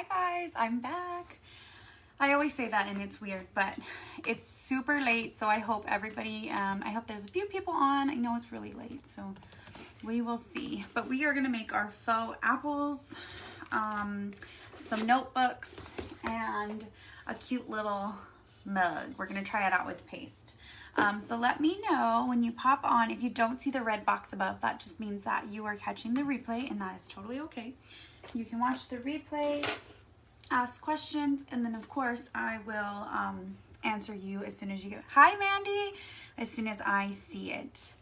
Hi guys, I'm back. I always say that and it's weird, but it's super late, so I hope everybody, I hope there's a few people on. I know it's really late, so we will see. But we are gonna make our faux apples, some notebooks, and a cute little mug. We're gonna try it out with paste. So let me know when you pop on. If you don't see the red box above, that just means that you are catching the replay, and that is totally okay. You can watch the replay, ask questions, and then of course I will answer you as soon as you get. Hi Mandy, as soon as I see it.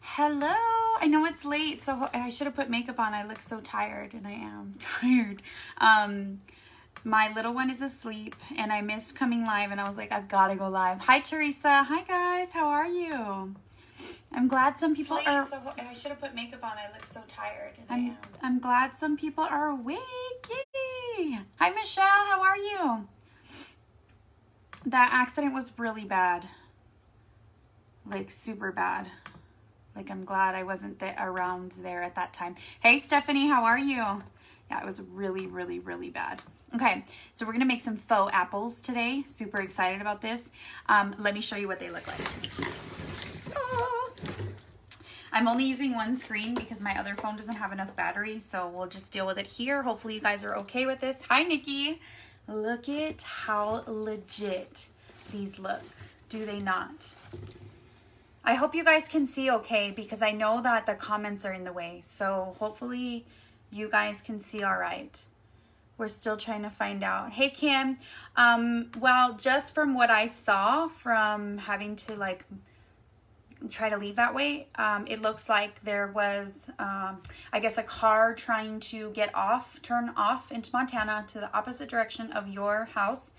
Hello, I know it's late, so I should have put makeup on. I look so tired, and I am tired. My little one is asleep, and I missed coming live, and I was like, I've got to go live. Hi Teresa. Hi guys, how are you? I'm glad some people are. So I should have put makeup on. I look so tired, and I'm glad some people are awake. Yay! Hi Michelle, how are you? That accident was really bad, like super bad. Like I'm glad I wasn't around there at that time. Hey Stephanie, how are you? Yeah, it was really, really, really bad. Okay, so we're gonna make some faux apples today. Super excited about this. Let me show you what they look like. Oh. I'm only using one screen because my other phone doesn't have enough battery, so we'll just deal with it here. Hopefully you guys are okay with this. Hi Nikki. Look at how legit these look. Do they not? I hope you guys can see okay, because I know that the comments are in the way, so hopefully you guys can see all right. We're still trying to find out. Hey Kim, well, just from what I saw from having to like try to leave that way, it looks like there was I guess a car trying to turn off into Montana to the opposite direction of your house,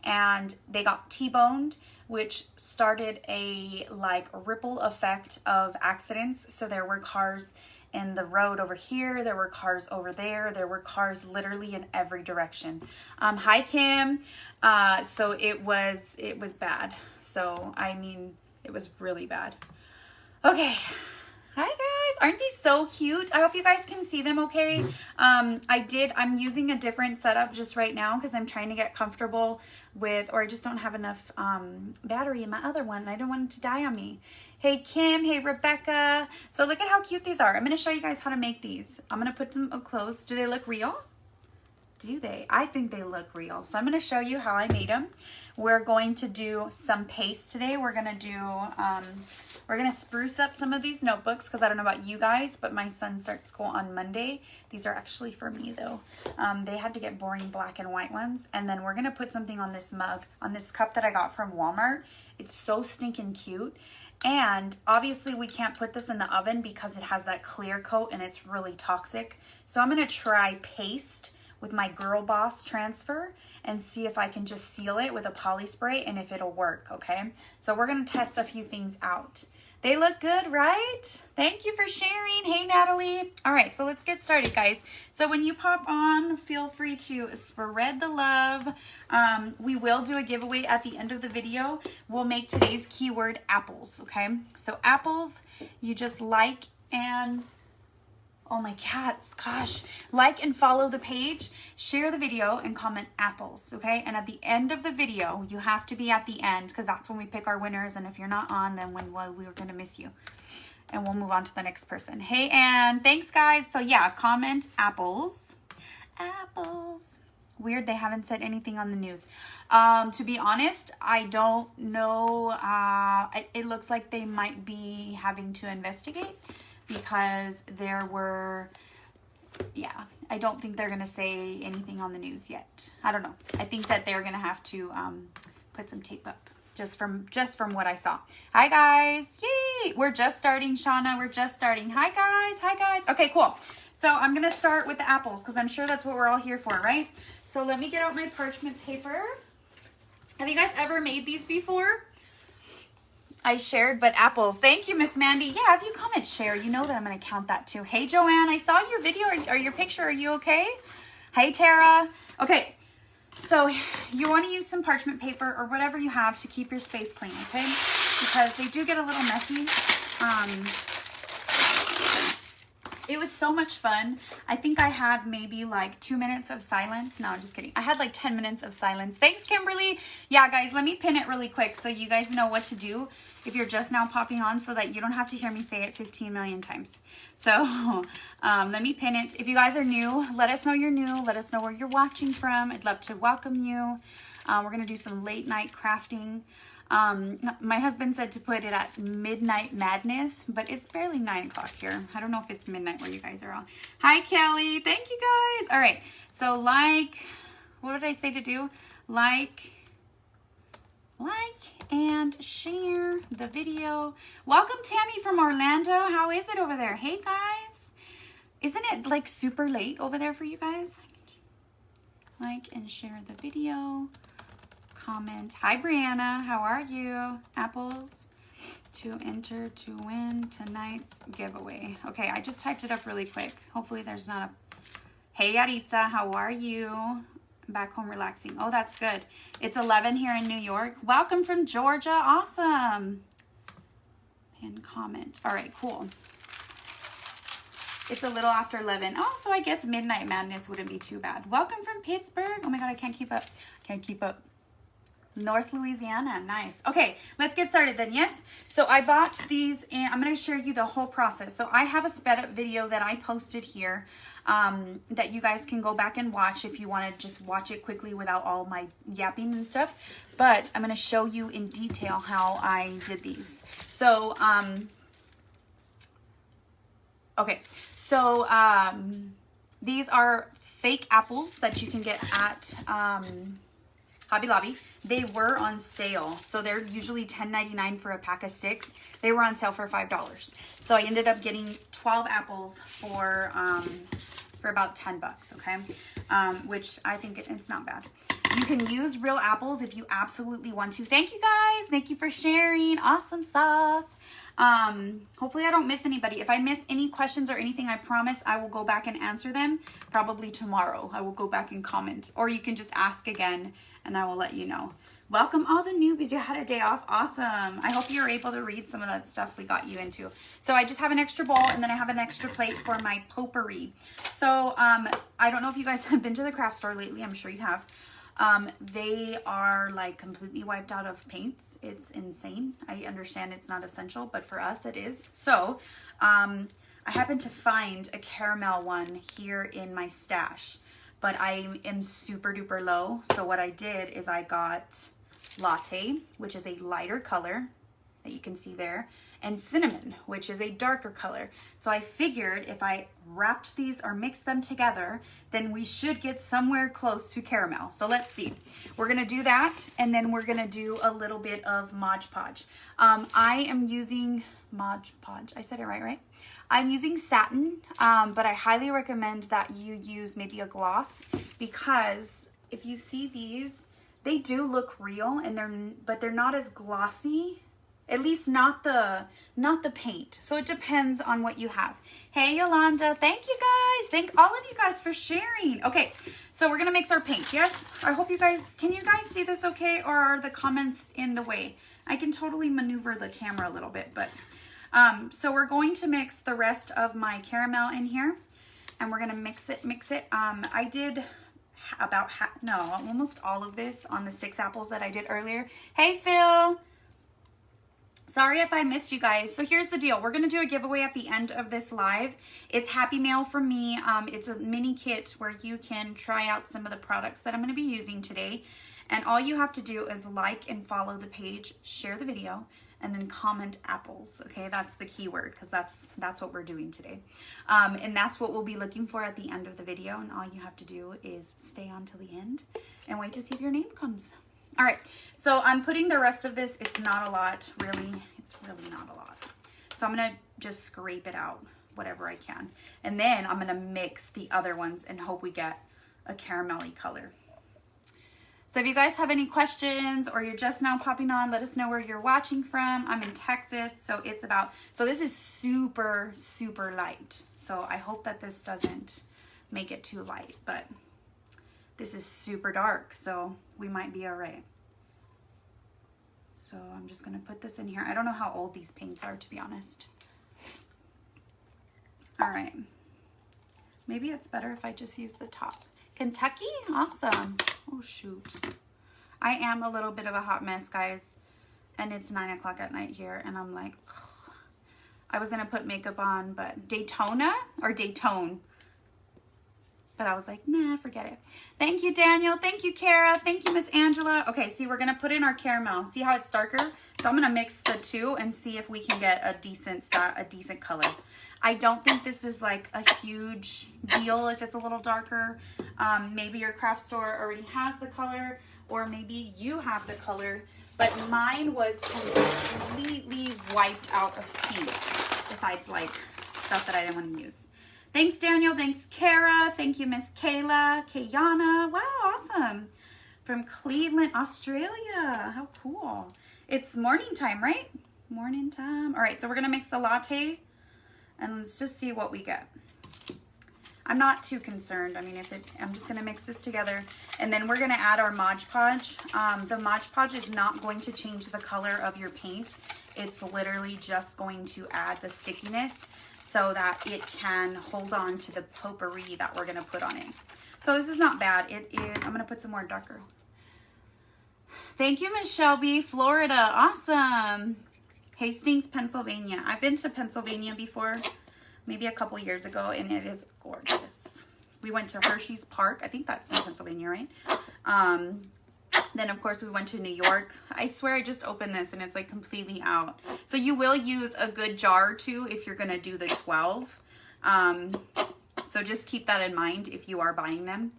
and they got T-boned, which started a like ripple effect of accidents. So there were cars in the road over here, there were cars over there, there were cars literally in every direction. Hi Kim. So it was bad. So I mean, it was really bad. Okay. Hi guys, aren't these so cute? I hope you guys can see them okay. I'm using a different setup just right now because I'm trying to get comfortable with, or I just don't have enough battery in my other one. I don't want it to die on me. Hey Kim, hey Rebecca. So look at how cute these are. I'm gonna show you guys how to make these. I'm gonna put them up close. Do they look real? Do they? I think they look real. So I'm going to show you how I made them. We're going to do some paste today. We're going to spruce up some of these notebooks because I don't know about you guys, but my son starts school on Monday. These are actually for me though. They had to get boring black and white ones. And then we're going to put something on this mug, on this cup that I got from Walmart. It's so stinking cute. And obviously we can't put this in the oven because it has that clear coat and it's really toxic. So I'm going to try paste with my Girl Boss transfer and see if I can just seal it with a poly spray and if it'll work, okay? So we're gonna test a few things out. They look good, right? Thank you for sharing. Hey, Natalie. All right, so let's get started, guys. So when you pop on, feel free to spread the love. We will do a giveaway at the end of the video. We'll make today's keyword apples, okay? So apples, you just like and... Oh, my cats, gosh. Like and follow the page, share the video, and comment apples, okay? And at the end of the video, you have to be at the end because that's when we pick our winners. And if you're not on, then well, we were going to miss you. And we'll move on to the next person. Hey, Ann. Thanks, guys. So, yeah, comment apples. Apples. Weird, they haven't said anything on the news. To be honest, I don't know. It looks like they might be having to investigate, because there were, yeah, I don't think they're going to say anything on the news yet. I don't know. I think that they're going to have to put some tape up just from what I saw. Hi, guys. Yay. We're just starting, Shauna. We're just starting. Hi, guys. Hi, guys. Okay, cool. So I'm going to start with the apples because I'm sure that's what we're all here for, right? So let me get out my parchment paper. Have you guys ever made these before? I shared, but apples. Thank you, Miss Mandy. Yeah, if you comment share, you know that I'm going to count that too. Hey, Joanne, I saw your video or your picture. Are you okay? Hey, Tara. Okay, so you want to use some parchment paper or whatever you have to keep your space clean, okay? Because they do get a little messy. It was so much fun. I think I had maybe like 2 minutes of silence. No, I'm just kidding. I had like 10 minutes of silence. Thanks, Kimberly. Yeah, guys, let me pin it really quick so you guys know what to do if you're just now popping on, so that you don't have to hear me say it 15 million times. So let me pin it. If you guys are new, let us know you're new. Let us know where you're watching from. I'd love to welcome you. We're going to do some late night crafting. My husband said to put it at Midnight Madness, but it's barely 9 o'clock here. I don't know if it's midnight where you guys are all. Hi, Kelly. Thank you, guys. All right. So what did I say to do? Like and share the video. Welcome, Tammy from Orlando. How is it over there? Hey, guys. Isn't it like super late over there for you guys? Like and share the video. Comment. Hi, Brianna. How are you? Apples to enter to win tonight's giveaway. Okay, I just typed it up really quick. Hopefully there's not a... Hey, Yaritza. How are you? I'm back home relaxing. Oh, that's good. It's 11 here in New York. Welcome from Georgia. Awesome. Pin comment. All right, cool. It's a little after 11. Oh, so I guess Midnight Madness wouldn't be too bad. Welcome from Pittsburgh. Oh my God, I can't keep up. Can't keep up. North Louisiana. Nice. Okay, let's get started then. Yes. So I bought these and I'm going to share you the whole process. So I have a sped up video that I posted here that you guys can go back and watch if you want to just watch it quickly without all my yapping and stuff. But I'm going to show you in detail how I did these. So, okay. So, these are fake apples that you can get at, Hobby Lobby. They were on sale, so they're usually $10.99 for a pack of 6. They were on sale for $5. So I ended up getting 12 apples for about 10 bucks, okay? Which I think it's not bad. You can use real apples if you absolutely want to. Thank you, guys. Thank you for sharing. Awesome sauce. Hopefully I don't miss anybody. If I miss any questions or anything, I promise I will go back and answer them probably tomorrow. I will go back and comment, or you can just ask again and I will let you know. Welcome all the newbies. You had a day off. Awesome. I hope you're able to read some of that stuff we got you into. So I just have an extra bowl and then I have an extra plate for my potpourri. So I don't know if you guys have been to the craft store lately. I'm sure you have. They are like completely wiped out of paints. It's insane. I understand it's not essential, but for us it is. So I happened to find a caramel one here in my stash, but I am super duper low. So what I did is I got latte, which is a lighter color that you can see there, and cinnamon, which is a darker color. So I figured if I wrapped these or mixed them together, then we should get somewhere close to caramel. So let's see. We're gonna do that, and then we're gonna do a little bit of Mod Podge. I am using Mod Podge. I said it right? I'm using satin, but I highly recommend that you use maybe a gloss, because if you see these, they do look real, and but they're not as glossy. At least not the paint. So it depends on what you have. Hey, Yolanda. Thank you, guys. Thank all of you guys for sharing. Okay, so we're going to mix our paint. Yes? I hope you guys... Can you guys see this okay? Or are the comments in the way? I can totally maneuver the camera a little bit. But so we're going to mix the rest of my caramel in here. And we're going to mix it. I did about almost all of this on the 6 apples that I did earlier. Hey, Phil. Sorry if I missed you guys. So here's the deal. We're going to do a giveaway at the end of this live. It's Happy Mail from me. It's a mini kit where you can try out some of the products that I'm going to be using today. And all you have to do is like and follow the page, share the video, and then comment apples. Okay, that's the keyword, because that's what we're doing today. And that's what we'll be looking for at the end of the video. And all you have to do is stay on till the end and wait to see if your name comes. All right, so I'm putting the rest of this. It's not a lot, really. It's really not a lot. So I'm going to just scrape it out, whatever I can. And then I'm going to mix the other ones and hope we get a caramelly color. So if you guys have any questions or you're just now popping on, let us know where you're watching from. I'm in Texas, so this is super, super light. So I hope that this doesn't make it too light, but this is super dark, so we might be all right. So I'm just gonna put this in here. I don't know how old these paints are, to be honest. All right, Maybe it's better if I just use the top. Kentucky? Awesome. Oh, shoot. I am a little bit of a hot mess, guys. And it's 9 o'clock at night here. And I'm like, ugh. I was going to put makeup on, but Daytona or Daytone. But I was like, nah, forget it. Thank you, Daniel. Thank you, Kara. Thank you, Miss Angela. Okay, see, we're going to put in our caramel. See how it's darker? So I'm going to mix the two and see if we can get a decent color. I don't think this is like a huge deal if it's a little darker. Maybe your craft store already has the color, or maybe you have the color, but mine was completely wiped out of paint, besides like stuff that I didn't want to use. Thanks, Daniel. Thanks, Kara. Thank you, Miss Kayla. Kayana. Wow, awesome. From Cleveland, Australia. How cool. It's morning time, right? Morning time. All right, so we're going to mix the latte, and let's just see what we get. I'm not too concerned. I mean, I'm just going to mix this together, and then we're going to add our Mod Podge. The Mod Podge is not going to change the color of your paint. It's literally just going to add the stickiness so that it can hold on to the potpourri that we're going to put on it. So this is not bad. It is, I'm going to put some more darker. Thank you, Miss Shelby. Florida, awesome. Hastings, Pennsylvania. I've been to Pennsylvania before, maybe a couple years ago, and it is gorgeous. We went to Hershey's Park. I think that's in Pennsylvania, right? Then, of course, we went to New York. I swear I just opened this, and it's, like, completely out. So you will use a good jar, too, if you're going to do the 12. So just keep that in mind if you are buying them.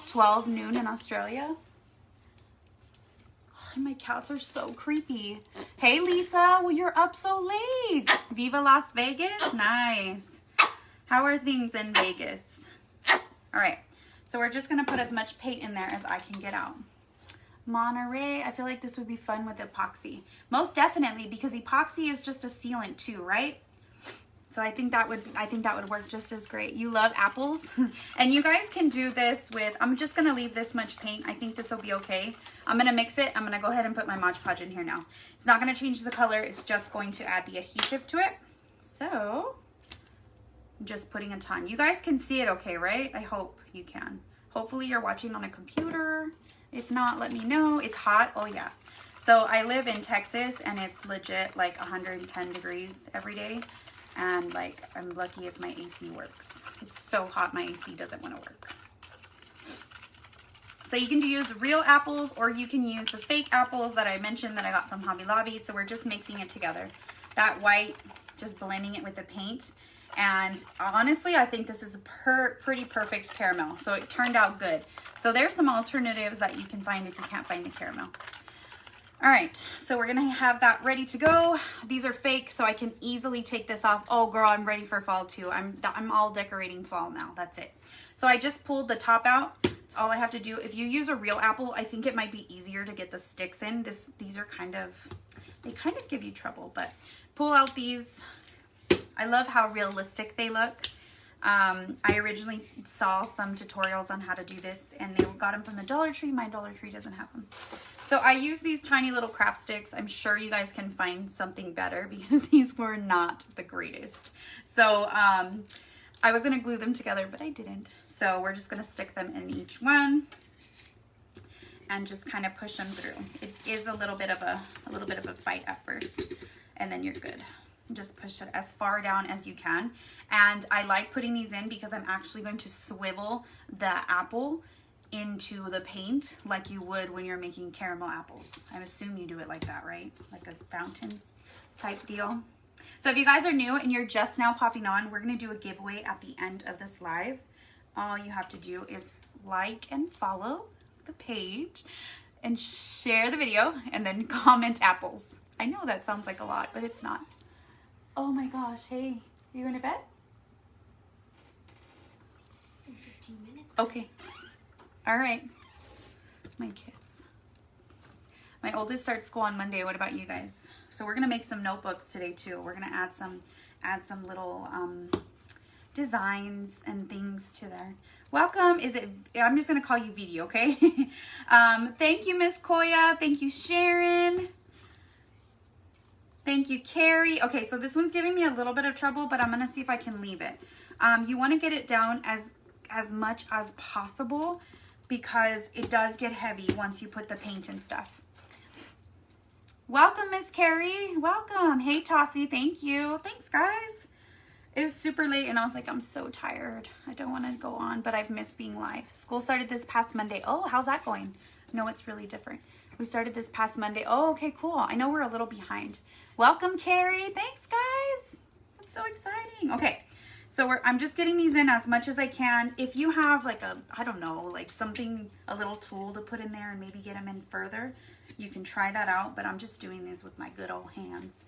12 noon in Australia. Oh, my cats are so creepy. Hey, Lisa. Well, you're up so late. Viva Las Vegas. Nice. How are things in Vegas? All right. So we're just going to put as much paint in there as I can get out. Monterey, I feel like this would be fun with epoxy. Most definitely, because epoxy is just a sealant too, right? So I think that would work just as great. You love apples. And you guys can do this with, I'm just gonna leave this much paint. I think this will be okay. I'm gonna mix it. I'm gonna go ahead and put my Mod Podge in here now. It's not gonna change the color. It's just going to add the adhesive to it. So I'm just putting a ton. You guys can see it okay, right? I hope you can. Hopefully you're watching on a computer. If not, let me know. It's hot. Oh, yeah. So I live in Texas, and it's legit like 110 degrees every day. And, like, I'm lucky if my AC works. It's so hot, my AC doesn't want to work. So you can use real apples, or you can use the fake apples that I mentioned that I got from Hobby Lobby. So we're just mixing it together. That white, just blending it with the paint. And honestly, I think this is a pretty perfect caramel. So it turned out good. So there's some alternatives that you can find if you can't find the caramel. All right, so we're gonna have that ready to go. These are fake, so I can easily take this off. Oh girl, I'm ready for fall too. I'm all decorating fall now, that's it. So I just pulled the top out. That's all I have to do. If you use a real apple, I think it might be easier to get the sticks in. These are they kind of give you trouble, but pull out these. I love how realistic they look. I originally saw some tutorials on how to do this, and they got them from the Dollar Tree. My Dollar Tree doesn't have them. So I use these tiny little craft sticks. I'm sure you guys can find something better because these were not the greatest. So I was gonna glue them together, but I didn't. So we're just gonna stick them in each one and just kind of push them through. It is a little bit of a fight at first, and then you're good. Just push it as far down as you can. And I like putting these in because I'm actually going to swivel the apple into the paint like you would when you're making caramel apples. I assume you do it like that, right? Like a fountain type deal. So if you guys are new and you're just now popping on, we're gonna do a giveaway at the end of this live. All you have to do is like and follow the page and share the video and then comment apples. I know that sounds like a lot, but it's not. Oh my gosh, hey, you in a bed? In 15 minutes. Okay. All right. My kids. My oldest starts school on Monday. What about you guys? So we're gonna make some notebooks today too. We're gonna add some little designs and things to there. Welcome. I'm just gonna call you Vidi, okay? Thank you, Miss Koya. Thank you, Sharon. Thank you, Carrie. Okay, so this one's giving me a little bit of trouble, but I'm gonna see if I can leave it. You wanna get it down as much as possible because it does get heavy once you put the paint and stuff. Welcome, Miss Carrie. Welcome. Hey, Tossie. Thank you. Thanks, guys. It was super late and I was like, I'm so tired. I don't want to go on, but I've missed being live. School started this past Monday. Oh, how's that going? No, it's really different. We started this past Monday. Oh, okay, cool. I know we're a little behind. Welcome, Carrie. Thanks, guys. That's so exciting. Okay, so I'm just getting these in as much as I can. If you have like I don't know, like something, a little tool to put in there and maybe get them in further, you can try that out, but I'm just doing these with my good old hands.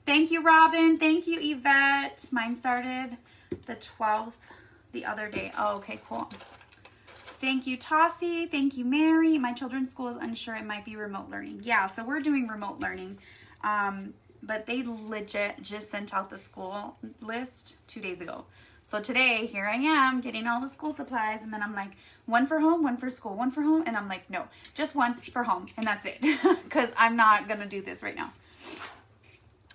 Thank you, Robin. Thank you, Yvette. Mine started the 12th the other day. Oh, okay, cool. Thank you, Tossie. Thank you, Mary. My children's school is unsure. It might be remote learning. Yeah, so we're doing remote learning. But they legit just sent out the school list 2 days ago. So today, here I am getting all the school supplies. And then I'm like, one for home, one for school, one for home. And I'm like, no, just one for home. And that's it. Because I'm not going to do this right now.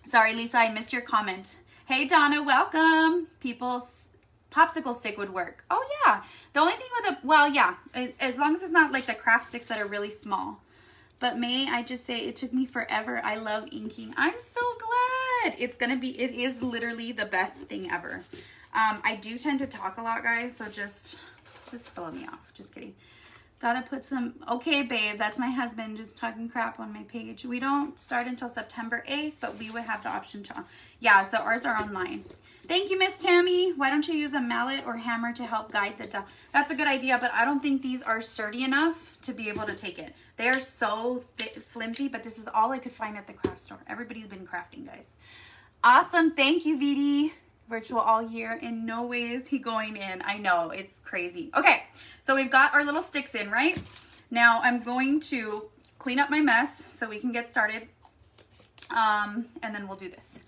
Sorry, Lisa, I missed your comment. Hey, Donna, welcome. People's popsicle stick would work. Oh, yeah. The only thing with well, yeah, as long as it's not like the craft sticks that are really small. But may I just say, it took me forever. I love inking. I'm so glad. It is literally the best thing ever. I do tend to talk a lot, guys, so just blow me off. Just kidding. Gotta put some, okay, babe, that's my husband just talking crap on my page. We don't start until September 8th, but we would have the option to, yeah, so ours are online. Thank you, Miss Tammy. Why don't you use a mallet or hammer to help guide the dough? That's a good idea, but I don't think these are sturdy enough to be able to take it. They are so flimsy, but this is all I could find at the craft store. Everybody's been crafting, guys. Awesome. Thank you, VD. Virtual all year. In no way is he going in. I know, it's crazy. Okay, so we've got our little sticks in, right? Now I'm going to clean up my mess so we can get started. And then we'll do this.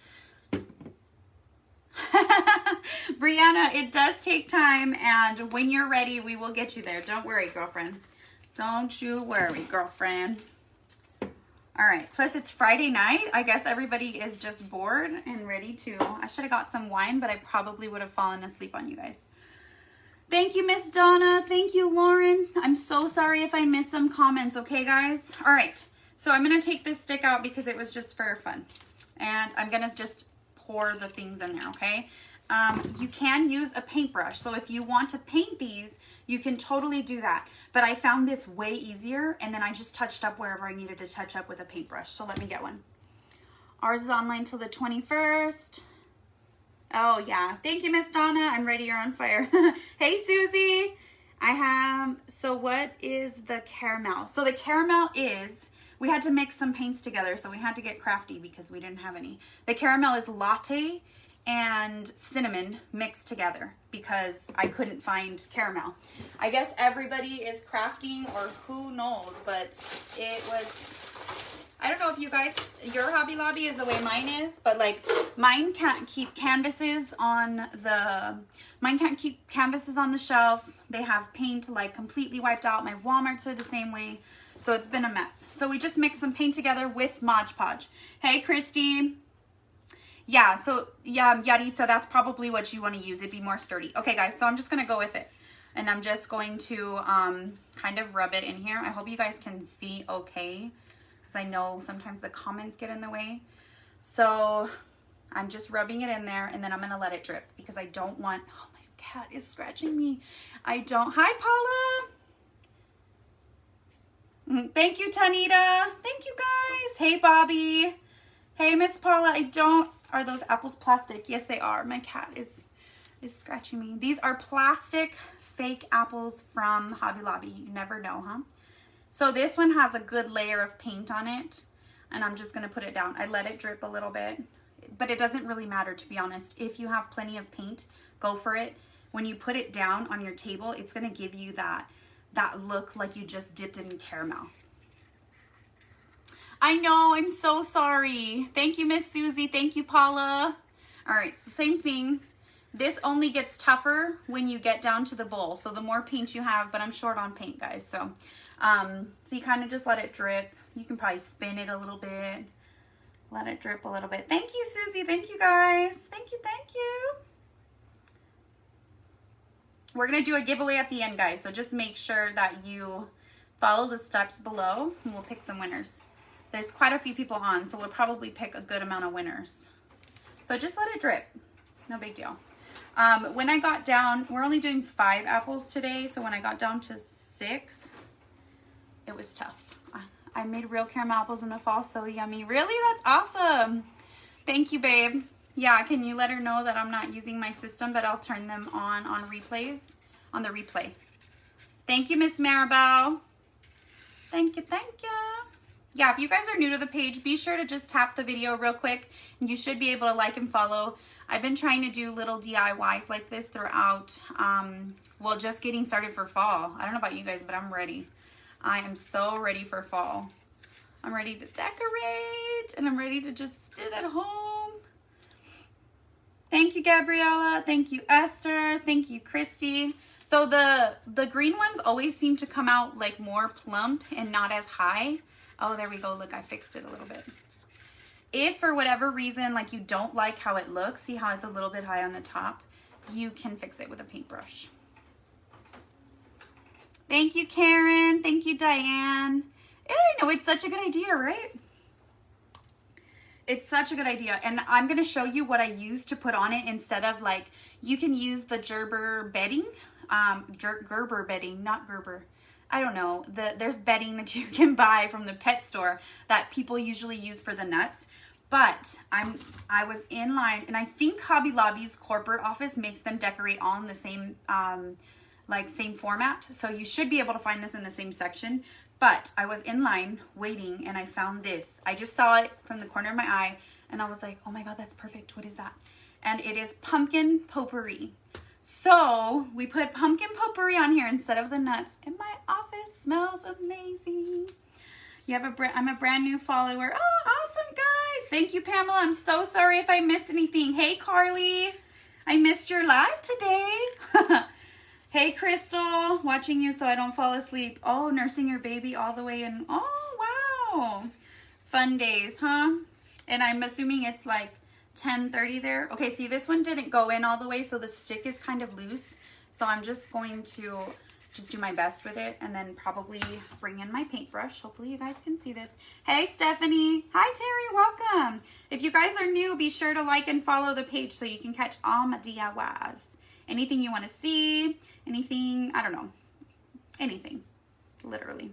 Brianna, it does take time, and when you're ready, we will get you there. Don't worry, girlfriend. Don't you worry, girlfriend. All right, plus it's Friday night. I guess everybody is just bored and ready to, I should have got some wine, but I probably would have fallen asleep on you guys. Thank you, Miss Donna. Thank you, Lauren. I'm so sorry if I missed some comments, okay, guys? All right, so I'm gonna take this stick out because it was just for fun. And I'm gonna just pour the things in there, okay? You can use a paintbrush. So if you want to paint these, you can totally do that. But I found this way easier, and then I just touched up wherever I needed to touch up with a paintbrush. So let me get one. Ours is online till the 21st. Oh, yeah. Thank you, Miss Donna. I'm ready. You're on fire. Hey, Susie. So what is the caramel? So the caramel is, we had to mix some paints together, so we had to get crafty because we didn't have any. The caramel is latte and cinnamon mixed together because I couldn't find caramel. I guess everybody is crafting, or who knows, but it was, I don't know if you guys, your Hobby Lobby is the way mine is, but like mine can't keep canvases on the shelf. They have paint like completely wiped out. My Walmarts are the same way. So it's been a mess. So we just mixed some paint together with Mod Podge. Hey, Christy. Yeah, so yeah, Yaritza, that's probably what you want to use. It'd be more sturdy. Okay, guys, so I'm just going to go with it. And I'm just going to kind of rub it in here. I hope you guys can see okay, because I know sometimes the comments get in the way. So I'm just rubbing it in there, and then I'm going to let it drip because I don't want, oh, my cat is scratching me. Hi, Paula. Thank you, Tanita. Thank you, guys. Hey, Bobby. Hey, Miss Paula. Are those apples plastic? Yes, they are. My cat is scratching me. These are plastic fake apples from Hobby Lobby. You never know, huh? So this one has a good layer of paint on it, and I'm just going to put it down. I let it drip a little bit, but it doesn't really matter, to be honest. If you have plenty of paint, go for it. When you put it down on your table, it's going to give you that look like you just dipped it in caramel. I know, I'm so sorry. Thank you, Miss Susie. Thank you, Paula. All right, so same thing. This only gets tougher when you get down to the bowl. So the more paint you have, but I'm short on paint, guys. So you kind of just let it drip. You can probably spin it a little bit. Let it drip a little bit. Thank you, Susie. Thank you, guys. Thank you, thank you. We're going to do a giveaway at the end, guys. So just make sure that you follow the steps below and we'll pick some winners. There's quite a few people on, so we'll probably pick a good amount of winners. So just let it drip. No big deal. When I got down, we're only doing 5 apples today. So when I got down to 6, it was tough. I made real caramel apples in the fall. So yummy. Really? That's awesome. Thank you, babe. Yeah, can you let her know that I'm not using my system, but I'll turn them on replays, on the replay. Thank you, Miss Maribel. Thank you, thank you. Yeah, if you guys are new to the page, be sure to just tap the video real quick. You should be able to like and follow. I've been trying to do little DIYs like this throughout, well, just getting started for fall. I don't know about you guys, but I'm ready. I am so ready for fall. I'm ready to decorate, and I'm ready to just sit at home. Thank you, Gabriella. Thank you, Esther. Thank you, Christy. So the green ones always seem to come out like more plump and not as high. Oh, there we go. Look, I fixed it a little bit. If for whatever reason, like you don't like how it looks, see how it's a little bit high on the top, you can fix it with a paintbrush. Thank you, Karen. Thank you, Diane. I know, it's such a good idea, right? It's such a good idea. And I'm going to show you what I use to put on it instead of like, you can use the Gerber bedding, Gerber bedding, not Gerber. I don't know. There's bedding that you can buy from the pet store that people usually use for the nuts. But I was in line, and I think Hobby Lobby's corporate office makes them decorate all in the same same format. So you should be able to find this in the same section. But I was in line waiting, and I found this. I just saw it from the corner of my eye, and I was like, oh my God, that's perfect. What is that? And it is pumpkin potpourri. So we put pumpkin potpourri on here instead of the nuts, and my office smells amazing. I'm a brand new follower. Oh, awesome, guys. Thank you, Pamela. I'm so sorry if I missed anything. Hey, Carly. I missed your live today. Hey, Crystal. Watching you so I don't fall asleep. Oh, nursing your baby all the way in. Oh, wow. Fun days, huh? And I'm assuming it's like 10:30 there. Okay, see, this one didn't go in all the way, so the stick is kind of loose. So I'm just going to just do my best with it and then probably bring in my paintbrush. Hopefully you guys can see this. Hey, Stephanie. Hi, Terry. Welcome. If you guys are new, be sure to like and follow the page so you can catch all my DIYs. Anything you want to see, anything, I don't know, anything, literally.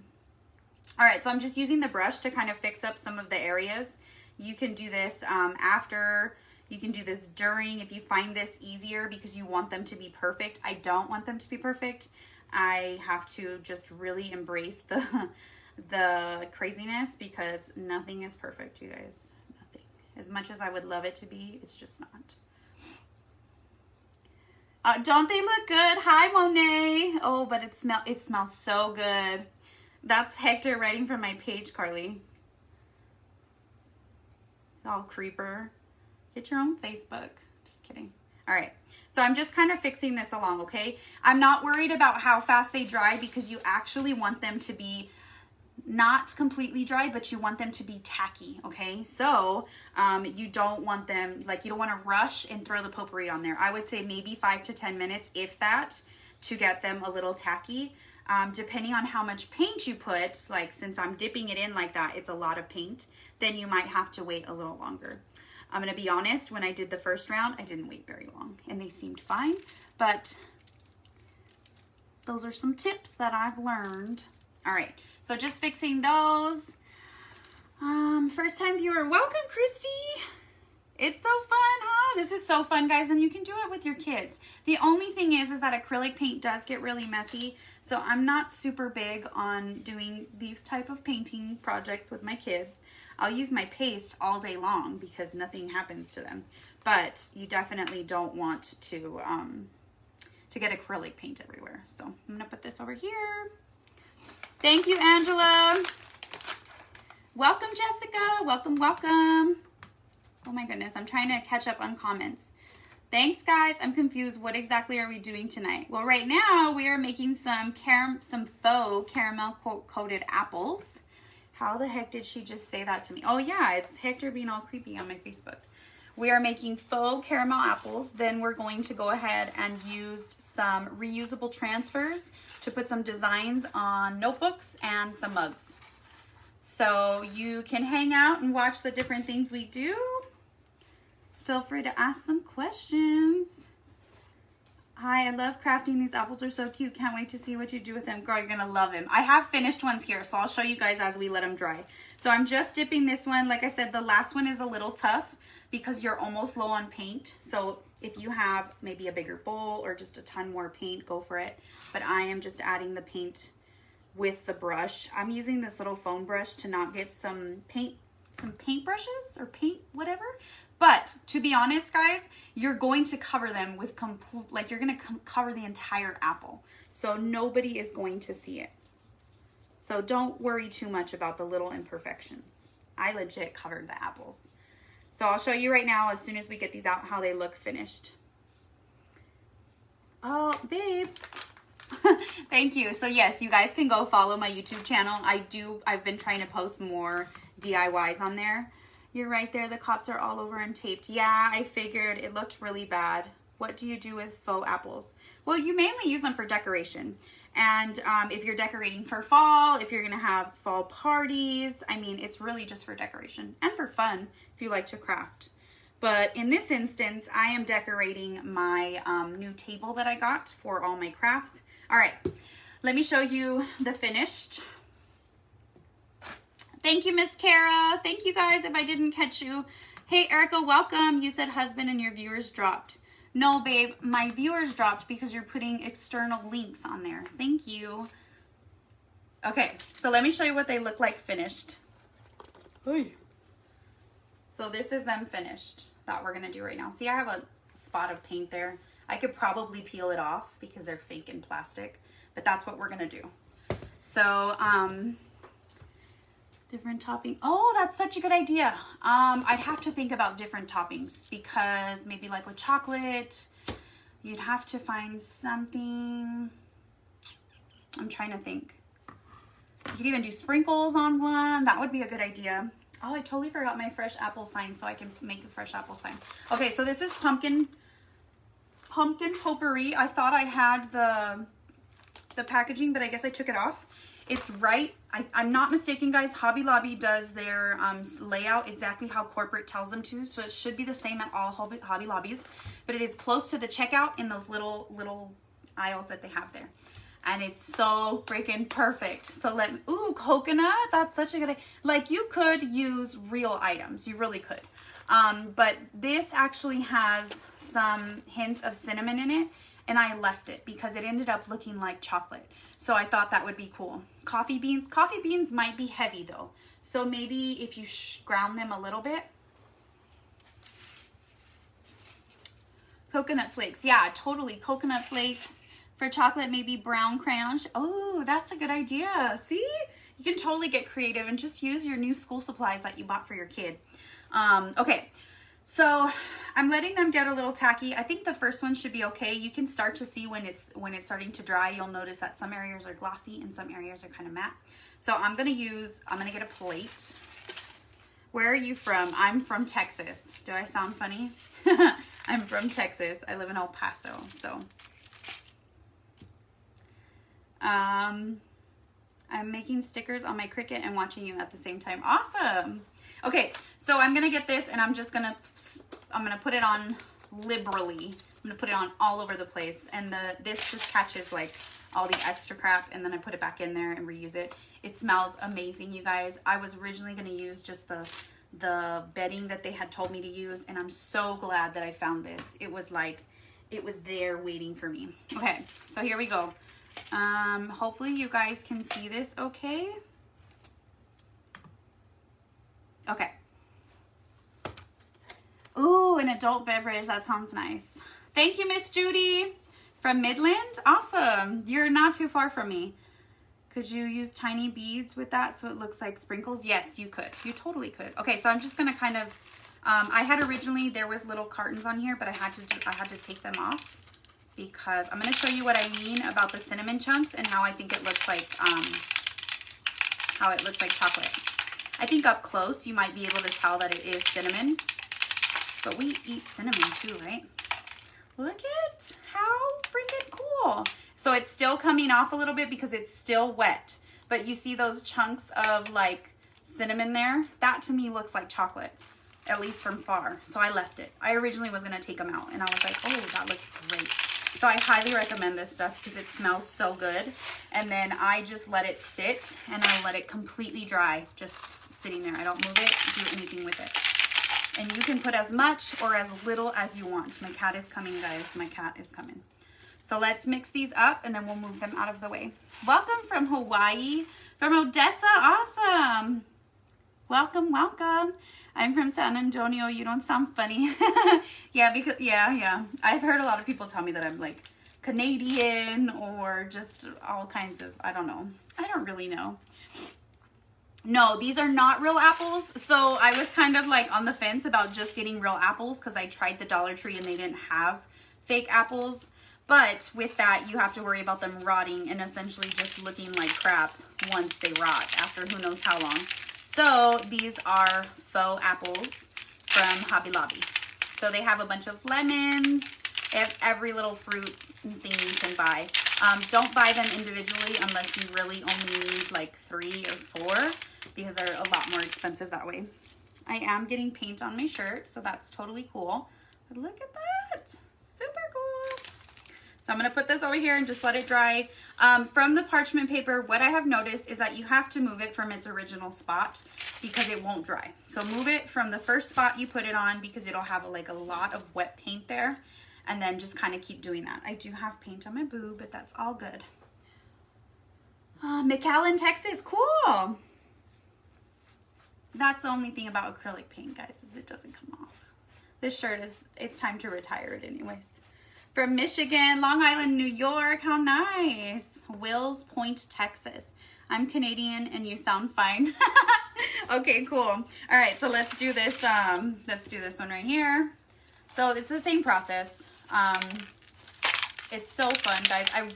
All right, so I'm just using the brush to kind of fix up some of the areas. You can do this after, you can do this during if you find this easier because you want them to be perfect. I don't want them to be perfect. I have to just really embrace the craziness because nothing is perfect, you guys. Nothing. As much as I would love it to be, it's just not. Don't they look good? Hi, Monet. Oh, but it smells so good. That's Hector writing from my page, Carly. Oh, creeper. Get your own Facebook. Just kidding. All right. So I'm just kind of fixing this along, okay? I'm not worried about how fast they dry because you actually want them to be not completely dry, but you want them to be tacky, okay? So you don't want them, like you don't want to rush and throw the potpourri on there. I would say maybe 5 to 10 minutes, if that, to get them a little tacky. Depending on how much paint you put, like since I'm dipping it in like that, it's a lot of paint, then you might have to wait a little longer. I'm going to be honest, when I did the first round, I didn't wait very long and they seemed fine, but those are some tips that I've learned. All right, so just fixing those. First time viewer, welcome, Christy. It's so fun, huh? This is so fun, guys, and you can do it with your kids. The only thing is that acrylic paint does get really messy, so I'm not super big on doing these type of painting projects with my kids. I'll use my paste all day long because nothing happens to them, but you definitely don't want to get acrylic paint everywhere. So I'm gonna put this over here. Thank you, Angela. Welcome, Jessica. Welcome, welcome. Oh my goodness, I'm trying to catch up on comments. Thanks, guys. I'm confused. What exactly are we doing tonight? Well, right now we are making some faux caramel coated apples. How the heck did she just say that to me? Oh yeah, it's Hector being all creepy on my Facebook. We are making faux caramel apples. Then we're going to go ahead and use some reusable transfers to put some designs on notebooks and some mugs. So you can hang out and watch the different things we do. Feel free to ask some questions. Hi, I love crafting. These apples are so cute. Can't wait to see what you do with them. Girl, you're gonna love them. I have finished ones here, so I'll show you guys as we let them dry. So I'm just dipping this one. Like I said, the last one is a little tough because you're almost low on paint. So if you have maybe a bigger bowl or just a ton more paint, go for it. But I am just adding the paint with the brush. I'm using this little foam brush to not get some paint brushes or paint whatever. But to be honest, guys, you're going to cover them with you're going to cover the entire apple. So nobody is going to see it. So don't worry too much about the little imperfections. I legit covered the apples. So I'll show you right now as soon as we get these out how they look finished. Oh, babe. Thank you. So yes, you guys can go follow my YouTube channel. I've been trying to post more DIYs on there. You're right there. The cops are all over and taped. Yeah, I figured it looked really bad. What do you do with faux apples? Well, you mainly use them for decoration. And if you're decorating for fall, if you're going to have fall parties, I mean, it's really just for decoration and for fun if you like to craft. But in this instance, I am decorating my new table that I got for all my crafts. All right, let me show you the finished. Thank you, Miss Kara. Thank you, guys, if I didn't catch you. Hey, Erica, welcome. You said husband and your viewers dropped. No, babe, my viewers dropped because you're putting external links on there. Thank you. Okay, so let me show you what they look like finished. Hey. So this is them finished that we're going to do right now. See, I have a spot of paint there. I could probably peel it off because they're fake and plastic, but that's what we're going to do. So, different topping. Oh, that's such a good idea. I'd have to think about different toppings because maybe like with chocolate, you'd have to find something. I'm trying to think. You could even do sprinkles on one. That would be a good idea. Oh, I totally forgot my fresh apple sign, so I can make a fresh apple sign. Okay, so this is pumpkin potpourri. I thought I had the packaging, but I guess I took it off. It's right. I'm not mistaken, guys. Hobby Lobby does their layout exactly how corporate tells them to, so it should be the same at all Hobby Lobbies, but it is close to the checkout in those little aisles that they have there. And it's so freaking perfect. So ooh, coconut. That's such a good idea. Like, you could use real items. You really could. But this actually has some hints of cinnamon in it, and I left it because it ended up looking like chocolate. So I thought that would be cool. Coffee beans. Coffee beans might be heavy though. So maybe if you ground them a little bit. Coconut flakes. Yeah, totally. Coconut flakes. For chocolate, maybe brown crayons. Oh, that's a good idea. See? You can totally get creative and just use your new school supplies that you bought for your kid. Okay, so I'm letting them get a little tacky. I think the first one should be okay. You can start to see when it's starting to dry. You'll notice that some areas are glossy and some areas are kind of matte. So I'm gonna get a plate. Where are you from? I'm from Texas. Do I sound funny? I'm from Texas. I live in El Paso, so. I'm making stickers on my Cricut and watching you at the same time. Awesome. Okay, so I'm gonna get this and I'm gonna put it on liberally. I'm gonna put it on all over the place, and this just catches like all the extra crap, and then I put it back in there and reuse it. It smells amazing, you guys. I was originally gonna use just the bedding that they had told me to use, and I'm so glad that I found this. It was there waiting for me. Okay, so here we go. Hopefully you guys can see this okay. Okay. Ooh, an adult beverage. That sounds nice. Thank you, Miss Judy from Midland. Awesome. You're not too far from me. Could you use tiny beads with that so it looks like sprinkles? Yes, you could. You totally could. Okay, so I'm just going to kind of, I had originally, there was little cartons on here, but I had to take them off, because I'm going to show you what I mean about the cinnamon chunks and how I think it looks like how it looks like chocolate. I think up close you might be able to tell that it is cinnamon, but we eat cinnamon too, right? Look at how freaking cool. So it's still coming off a little bit because it's still wet, but you see those chunks of like cinnamon there? That to me looks like chocolate, at least from far. So I left it. I originally was gonna take them out and I was like, oh, that looks great. So I highly recommend this stuff because it smells so good. And then I just let it sit and I let it completely dry, just sitting there. I don't move it, do anything with it. And you can put as much or as little as you want. My cat is coming, guys. My cat is coming. So let's mix these up and then we'll move them out of the way. Welcome from Hawaii, from Odessa. Awesome. Welcome, welcome. I'm from San Antonio. You don't sound funny. Yeah, because yeah. I've heard a lot of people tell me that I'm like Canadian or just all kinds of, I don't know. I don't really know. No, these are not real apples. So I was kind of like on the fence about just getting real apples because I tried the Dollar Tree and they didn't have fake apples. But with that, you have to worry about them rotting and essentially just looking like crap once they rot after who knows how long. So these are faux apples from Hobby Lobby. So they have a bunch of lemons. They have every little fruit thing you can buy. Don't buy them individually unless you really only need like 3 or 4 because they're a lot more expensive that way. I am getting paint on my shirt, so that's totally cool. But look at that. Super cool. So I'm going to put this over here and just let it dry. From the parchment paper, what I have noticed is that you have to move it from its original spot because it won't dry. So move it from the first spot you put it on because it'll have a lot of wet paint there. And then just kind of keep doing that. I do have paint on my boob, but that's all good. McAllen, Texas, cool. That's the only thing about acrylic paint, guys, is it doesn't come off. This shirt it's time to retire it anyways. From Michigan, Long Island, New York. How nice. Wills Point, Texas. I'm Canadian and you sound fine. Okay, cool. All right, so let's do this. Let's do this one right here. So it's the same process. It's so fun, guys. I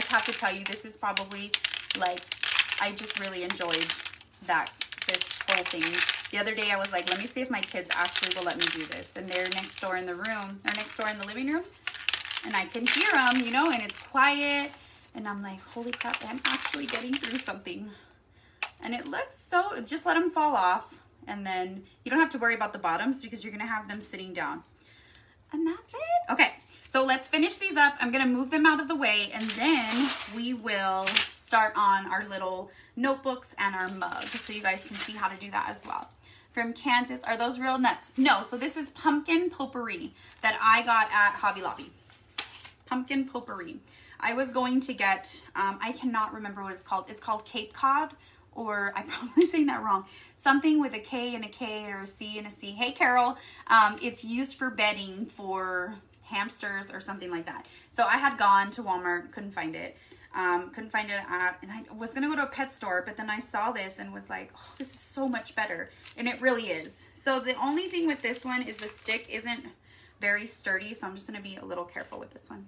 have to tell you, this is probably like, I just really enjoyed this whole thing. The other day I was like, let me see if my kids actually will let me do this. And they're next door in the room. They're next door in the living room. And I can hear them, you know, and it's quiet. And I'm like, holy crap, I'm actually getting through something. And it looks so, just let them fall off. And then you don't have to worry about the bottoms because you're going to have them sitting down. And that's it. Okay, so let's finish these up. I'm going to move them out of the way. And then we will start on our little notebooks and our mug. So you guys can see how to do that as well. From Kansas, are those real nuts? No, so this is pumpkin potpourri that I got at Hobby Lobby. Pumpkin potpourri. I was going to get, I cannot remember what it's called. It's called Cape Cod, or I'm probably saying that wrong. Something with a K and a K or a C and a C. Hey, Carol. It's used for bedding for hamsters or something like that. So I had gone to Walmart, couldn't find it. And I was going to go to a pet store, but then I saw this and was like, oh, this is so much better. And it really is. So the only thing with this one is the stick isn't very sturdy. So I'm just going to be a little careful with this one.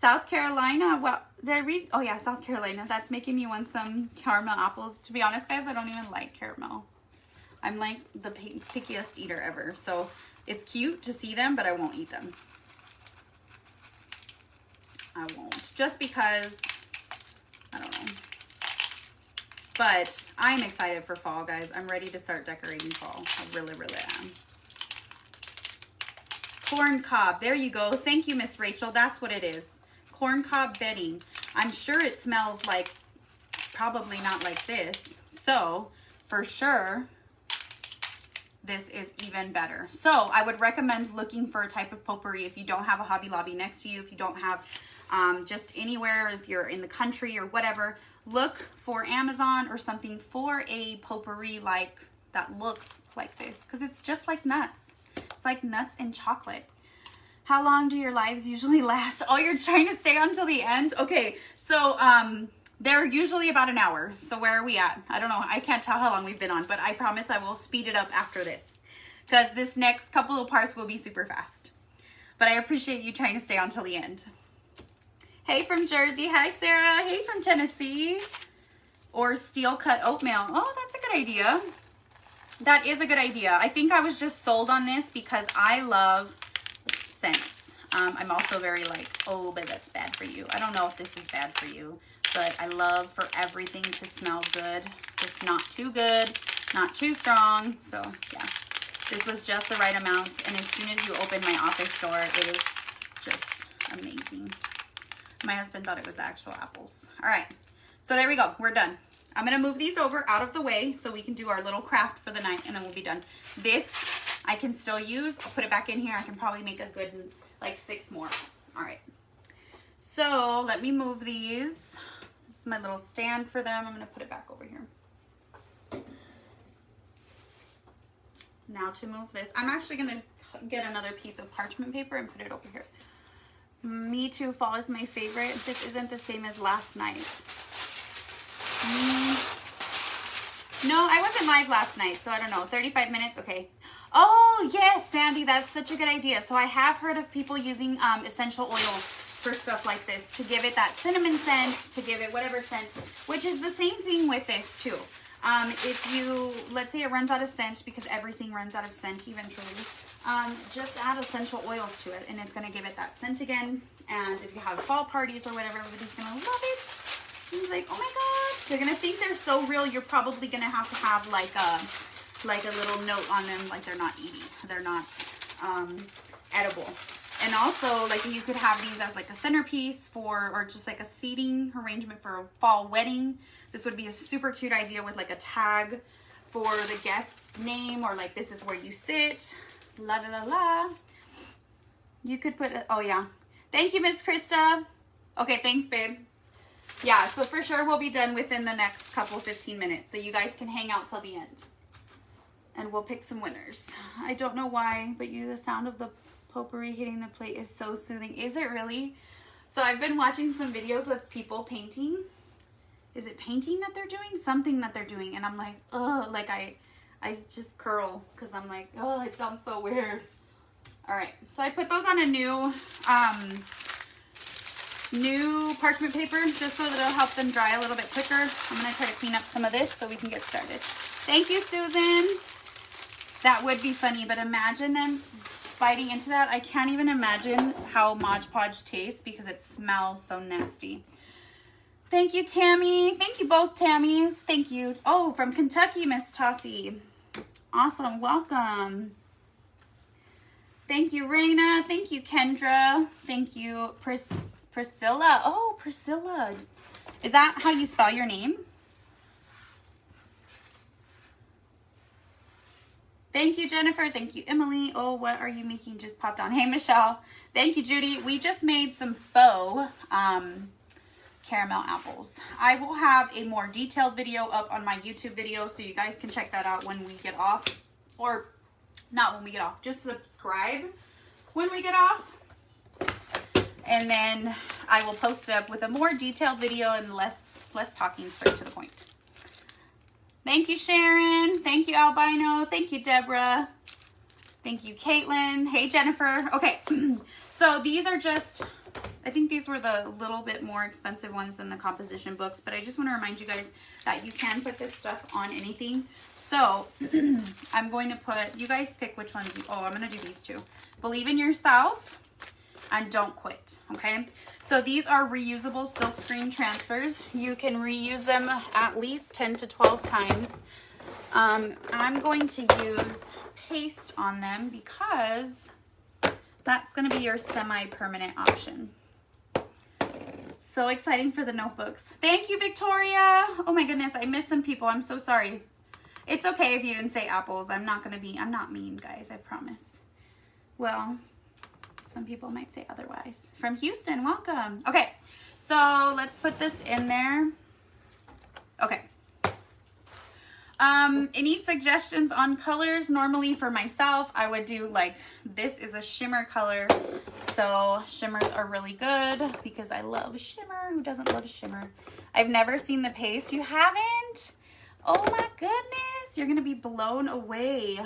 South Carolina, well, did I read? Oh yeah, South Carolina. That's making me want some caramel apples. To be honest, guys, I don't even like caramel. I'm like the pickiest eater ever. So it's cute to see them, but I won't eat them. I won't. Just because, I don't know. But I'm excited for fall, guys. I'm ready to start decorating fall. I really, really am. Corn cob. There you go. Thank you, Miss Rachel. That's what it is. Corn cob bedding. I'm sure it smells like, probably not like this. So for sure, this is even better. So I would recommend looking for a type of potpourri if you don't have a Hobby Lobby next to you, if you don't have just anywhere, if you're in the country or whatever, look for Amazon or something for a potpourri like that looks like this, because it's just like nuts. It's like nuts and chocolate. How long do your lives usually last? Oh, you're trying to stay until the end? Okay, so they're usually about an hour. So where are we at? I don't know. I can't tell how long we've been on, but I promise I will speed it up after this, because this next couple of parts will be super fast. But I appreciate you trying to stay on till the end. Hey from Jersey. Hi, Sarah. Hey from Tennessee. or steel cut oatmeal. Oh, that's a good idea. That is a good idea. I think I was just sold on this because I love scents. I'm also very like, oh, but that's bad for you. I don't know if this is bad for you, but I love for everything to smell good. Just not too good, not too strong. So yeah, this was just the right amount. And as soon as you open my office door, it is just amazing. My husband thought it was the actual apples. All right, so there we go. We're done. I'm gonna move these over out of the way so we can do our little craft for the night and then we'll be done. This I can still use. I'll put it back in here. I can probably make a good like 6 more. All right. So let me move these. This is my little stand for them. I'm gonna put it back over here. Now to move this, I'm actually gonna get another piece of parchment paper and put it over here. Me too, fall is my favorite. This isn't the same as last night. No, I wasn't live last night, so I don't know. 35 minutes, okay. Oh, yes, Sandy, that's such a good idea. So I have heard of people using essential oils for stuff like this to give it that cinnamon scent, to give it whatever scent, which is the same thing with this too. If you, let's say it runs out of scent, because everything runs out of scent eventually, just add essential oils to it and it's gonna give it that scent again. And if you have fall parties or whatever, everybody's gonna love it. He's like, oh my god, they're gonna think they're so real. You're probably gonna have to have like a little note on them, like they're not eating, they're not edible. And also, like, you could have these as like a centerpiece for, or just like a seating arrangement for a fall wedding. This would be a super cute idea with like a tag for the guest's name, or like this is where you sit. La la la la. You could put it, oh yeah. Thank you, Miss Krista. Okay, thanks, babe. Yeah, so for sure we'll be done within the next couple 15 minutes. So you guys can hang out till the end. And we'll pick some winners. I don't know why, but the sound of the potpourri hitting the plate is so soothing. Is it really? So I've been watching some videos of people painting. Is it painting that they're doing? Something that they're doing. And I'm like, ugh, like I just curl because I'm like, oh, it sounds so weird. All right, so I put those on a new parchment paper just so that it'll help them dry a little bit quicker. I'm gonna try to clean up some of this so we can get started. Thank you, Susan. That would be funny, but imagine them biting into that. I can't even imagine how Mod Podge tastes because it smells so nasty. Thank you, Tammy. Thank you both, Tammys. Thank you. Oh, from Kentucky, Miss Tossie. Awesome, welcome. Thank you, Raina. Thank you, Kendra. Thank you, Priscilla. Oh, Priscilla. Is that how you spell your name? Thank you, Jennifer. Thank you, Emily. Oh, what are you making? Just popped on. Hey, Michelle. Thank you, Judy. We just made some faux caramel apples. I will have a more detailed video up on my YouTube video, so you guys can check that out when we get off. Or not when we get off. Just subscribe when we get off. And then I will post it up with a more detailed video and less talking, straight to the point. Thank you, Sharon. Thank you, Albino. Thank you, Deborah. Thank you, Caitlin. Hey, Jennifer. Okay, so these are just, I think these were the little bit more expensive ones than the composition books, but I just want to remind you guys that you can put this stuff on anything. So I'm going to put, you guys pick which ones you, oh, I'm going to do these two. Believe in yourself and don't quit, okay? So these are reusable silkscreen transfers. You can reuse them at least 10 to 12 times. I'm going to use paste on them because that's going to be your semi-permanent option. So exciting for the notebooks. Thank you, Victoria. Oh my goodness, I missed some people. I'm so sorry. It's okay if you didn't say apples. I'm not mean, guys, I promise. Well, some people might say otherwise. From Houston, welcome. Okay, so let's put this in there. Okay. Any suggestions on colors? Normally for myself, I would do like, this is a shimmer color. So shimmers are really good because I love shimmer. Who doesn't love shimmer? I've never seen the paste. You haven't? Oh my goodness. You're going to be blown away.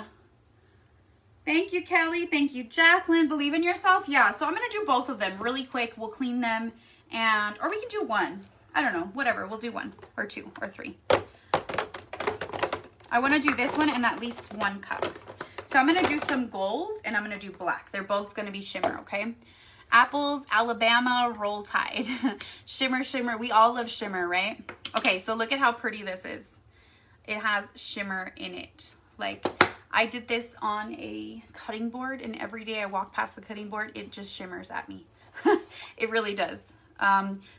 Thank you, Kelly. Thank you, Jacqueline. Believe in yourself. Yeah, so I'm going to do both of them really quick. We'll clean them and, or we can do one. I don't know, whatever. We'll do 1 or 2 or 3. I want to do this one in at least 1 cup. So I'm going to do some gold and I'm going to do black. They're both going to be shimmer, okay? Apples, Alabama, Roll Tide. Shimmer, shimmer. We all love shimmer, right? Okay, so look at how pretty this is. It has shimmer in it. Like, I did this on a cutting board, and every day I walk past the cutting board, it just shimmers at me. It really does.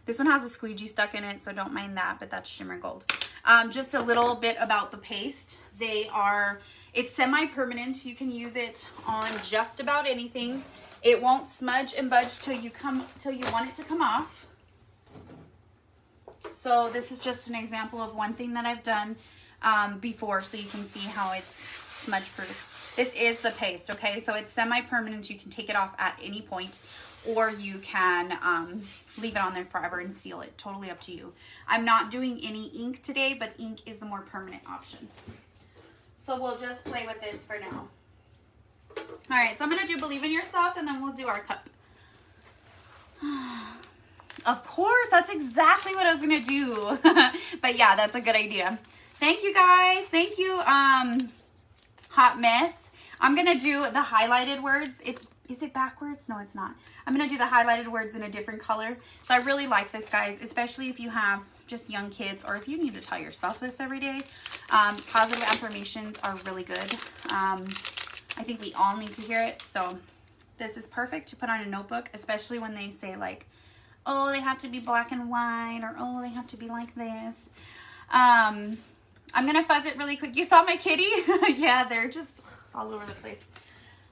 This one has a squeegee stuck in it, so don't mind that, but that's shimmer gold. Just a little bit about the paste. It's semi-permanent. You can use it on just about anything. It won't smudge and budge till you want it to come off. So this is just an example of one thing that I've done before, so you can see how it's smudge proof. This is the paste, okay? So it's semi-permanent. You can take it off at any point, or you can leave it on there forever and seal it. Totally up to you. I'm not doing any ink today, but ink is the more permanent option. So we'll just play with this for now. All right, so I'm gonna do Believe in Yourself, and then we'll do our cup. Of course, that's exactly what I was gonna do. But yeah, that's a good idea. Thank you guys. Thank you, Hot Mess. I'm gonna do the highlighted words. Is it backwards? No, it's not. I'm gonna do the highlighted words in a different color. So I really like this, guys, especially if you have just young kids, or if you need to tell yourself this every day. Positive affirmations are really good. I think we all need to hear it. So this is perfect to put on a notebook, especially when they say like, oh, they have to be black and white, or oh, they have to be like this. I'm gonna fuzz it really quick. You saw my kitty? Yeah, they're just all over the place.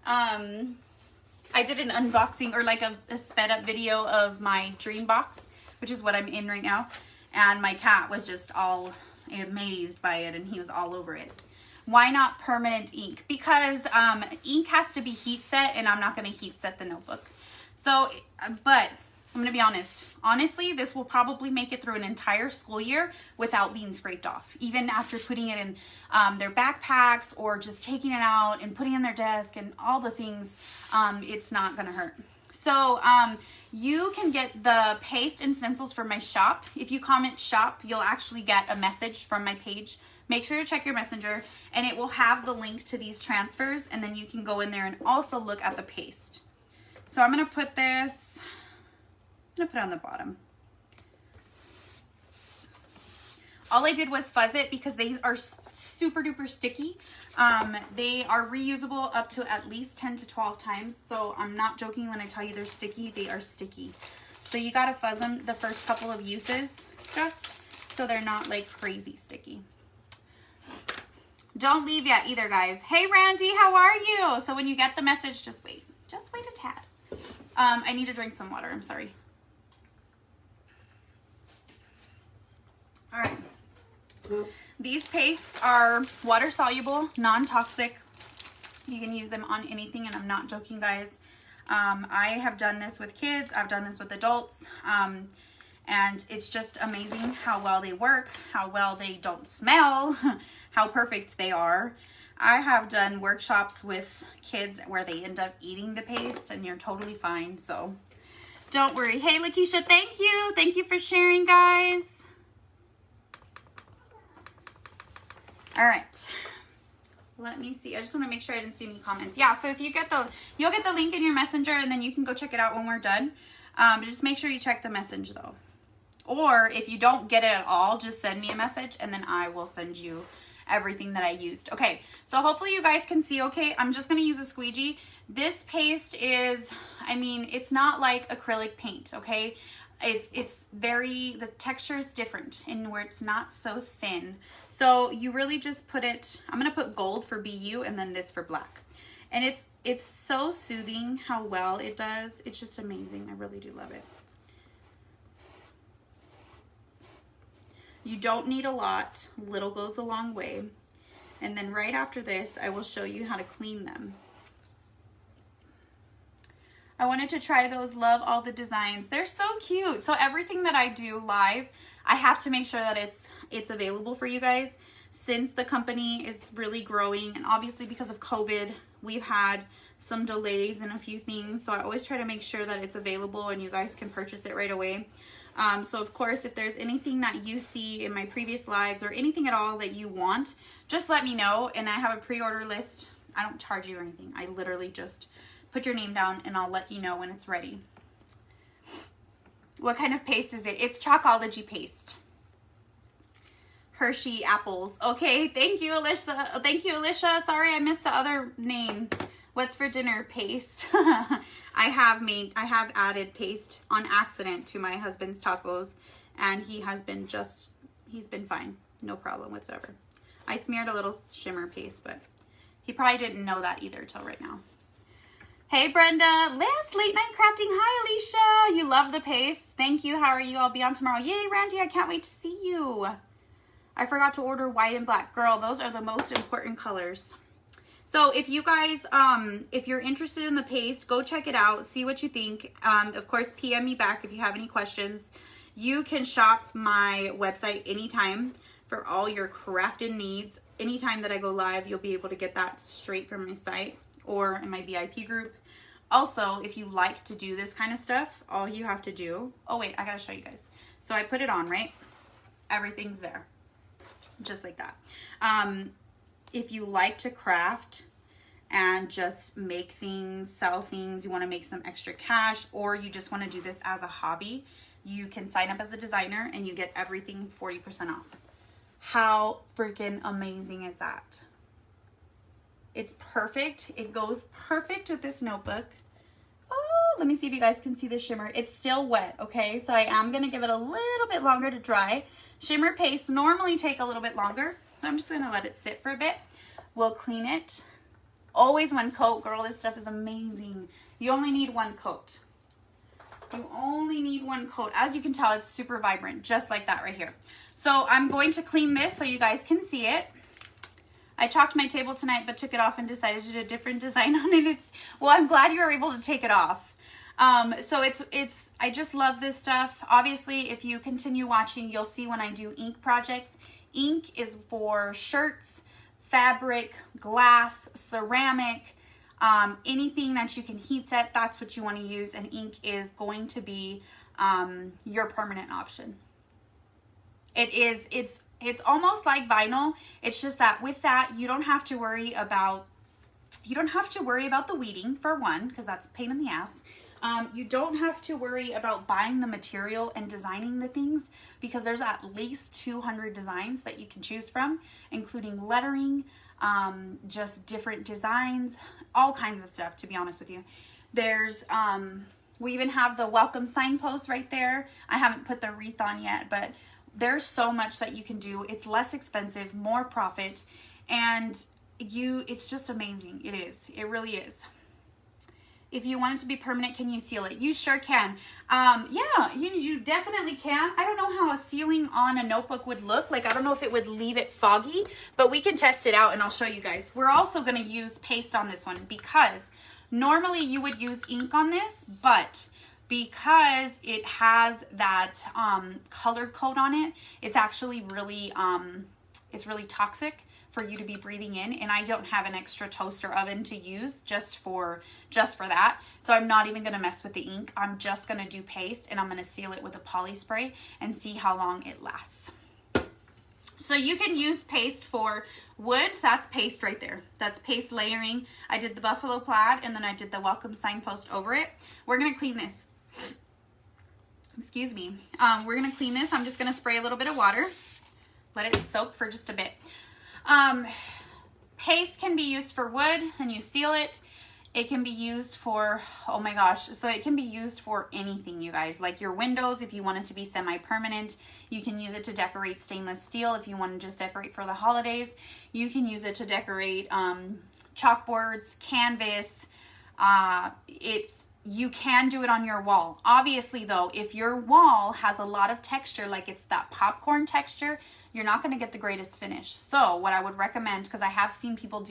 I did an unboxing, or like a sped up video of my dream box, which is what I'm in right now. And my cat was just all amazed by it, and he was all over it. Why not permanent ink? Because ink has to be heat set, and I'm not going to heat set the notebook. So, but I'm going to be honest. Honestly, this will probably make it through an entire school year without being scraped off. Even after putting it in their backpacks, or just taking it out and putting it in their desk and all the things, it's not going to hurt. So you can get the paste and stencils from my shop. If you comment shop, you'll actually get a message from my page. Make sure to check your messenger, and it will have the link to these transfers, and then you can go in there and also look at the paste. So I'm going to put this, I'm going to put it on the bottom. All I did was fuzz it because they are super duper sticky. They are reusable up to at least 10 to 12 times. So I'm not joking when I tell you they're sticky. They are sticky. So you got to fuzz them the first couple of uses, just so they're not like crazy sticky. Don't leave yet either, guys. Hey, Randy, how are you? So when you get the message, just wait. Just wait a tad. I need to drink some water. I'm sorry. All right. These pastes are water soluble, non-toxic. You can use them on anything, and I'm not joking, guys. I have done this with kids. I've done this with adults. And it's just amazing how well they work, how well they don't smell, how perfect they are. I have done workshops with kids where they end up eating the paste, and you're totally fine. So don't worry. Hey, Lakeisha, thank you. Thank you for sharing, guys. All right. Let me see. I just want to make sure I didn't see any comments. Yeah, so if you get you'll get the link in your messenger, and then you can go check it out when we're done. But just make sure you check the message though. Or if you don't get it at all, just send me a message, and then I will send you everything that I used. Okay, so hopefully you guys can see okay. I'm just going to use a squeegee. This paste is, I mean, it's not like acrylic paint, okay? It's very, the texture is different in where it's not so thin. So you really just put it, I'm going to put gold for BU and then this for black. And it's so soothing how well it does. It's just amazing. I really do love it. You don't need a lot. Little goes a long way. And then right after this, I will show you how to clean them. I wanted to try those. Love all the designs. They're so cute. So everything that I do live, I have to make sure that it's available for you guys, since the company is really growing, and obviously because of COVID, we've had some delays in a few things. So I always try to make sure that it's available and you guys can purchase it right away. So of course, if there's anything that you see in my previous lives or anything at all that you want, just let me know. And I have a pre-order list. I don't charge you or anything. I literally just put your name down and I'll let you know when it's ready. What kind of paste is it? It's Chalkology paste. Hershey apples. Okay, thank you, Alicia. Thank you, Alicia. Sorry, I missed the other name. What's for dinner? Paste. I have added paste on accident to my husband's tacos, and he's been fine. No problem whatsoever. I smeared a little shimmer paste, but he probably didn't know that either till right now. Hey, Brenda. Liz, late night crafting. Hi, Alicia. You love the paste. Thank you. How are you? I'll be on tomorrow. Yay, Randy. I can't wait to see you. I forgot to order white and black. Girl, those are the most important colors. So if you guys, if you're interested in the paste, go check it out. See what you think. Of course, PM me back if you have any questions. You can shop my website anytime for all your crafting needs. Anytime that I go live, you'll be able to get that straight from my site or in my VIP group. Also, if you like to do this kind of stuff, all you have to do, oh wait, I gotta show you guys. So I put it on, right? Everything's there, just like that. If you like to craft and just make things, sell things, you wanna make some extra cash, or you just wanna do this as a hobby, you can sign up as a designer and you get everything 40% off. How freaking amazing is that? It's perfect. It goes perfect with this notebook. Oh, let me see if you guys can see the shimmer. It's still wet, okay? So I am gonna give it a little bit longer to dry. Shimmer paste normally take a little bit longer, so I'm just gonna let it sit for a bit. We'll clean it. Always one coat, girl. This stuff is amazing. You only need one coat. You only need one coat. As you can tell, it's super vibrant, just like that right here. So I'm going to clean this so you guys can see it. I chalked my table tonight, but took it off and decided to do a different design on it. Well, I'm glad you were able to take it off. So I just love this stuff. Obviously, if you continue watching, you'll see when I do ink projects. Ink is for shirts, fabric, glass, ceramic, anything that you can heat set, that's what you want to use. And ink is going to be your permanent option. It's almost like vinyl. It's just that with that, you don't have to worry about the weeding, for one, because that's a pain in the ass. You don't have to worry about buying the material and designing the things, because there's at least 200 designs that you can choose from, including lettering, just different designs, all kinds of stuff, to be honest with you. There's, we even have the welcome signpost right there. I haven't put the wreath on yet, but there's so much that you can do. It's less expensive, more profit, and it's just amazing. It is. It really is. If you want it to be permanent, can you seal it? You sure can. Yeah, you definitely can. I don't know how a sealing on a notebook would look. Like, I don't know if it would leave it foggy, but we can test it out and I'll show you guys. We're also going to use paste on this one, because normally you would use ink on this, but because it has that color coat on it, it's actually really it's really toxic for you to be breathing in, and I don't have an extra toaster oven to use just for that. So I'm not even going to mess with the ink. I'm just going to do paste, and I'm going to seal it with a poly spray and see how long it lasts. So you can use paste for wood. That's paste right there. That's paste layering. I did the buffalo plaid, and then I did the welcome signpost over it. We're going to clean this. Excuse me. We're going to clean this. I'm just going to spray a little bit of water. Let it soak for just a bit. Paste can be used for wood and you seal it. It can be used for, oh my gosh, so it can be used for anything, you guys. Like your windows, if you want it to be semi-permanent. You can use it to decorate stainless steel if you want to just decorate for the holidays. You can use it to decorate chalkboards, canvas. You can do it on your wall. Obviously though, if your wall has a lot of texture, like it's that popcorn texture, you're not going to get the greatest finish. So what I would recommend, because I have seen people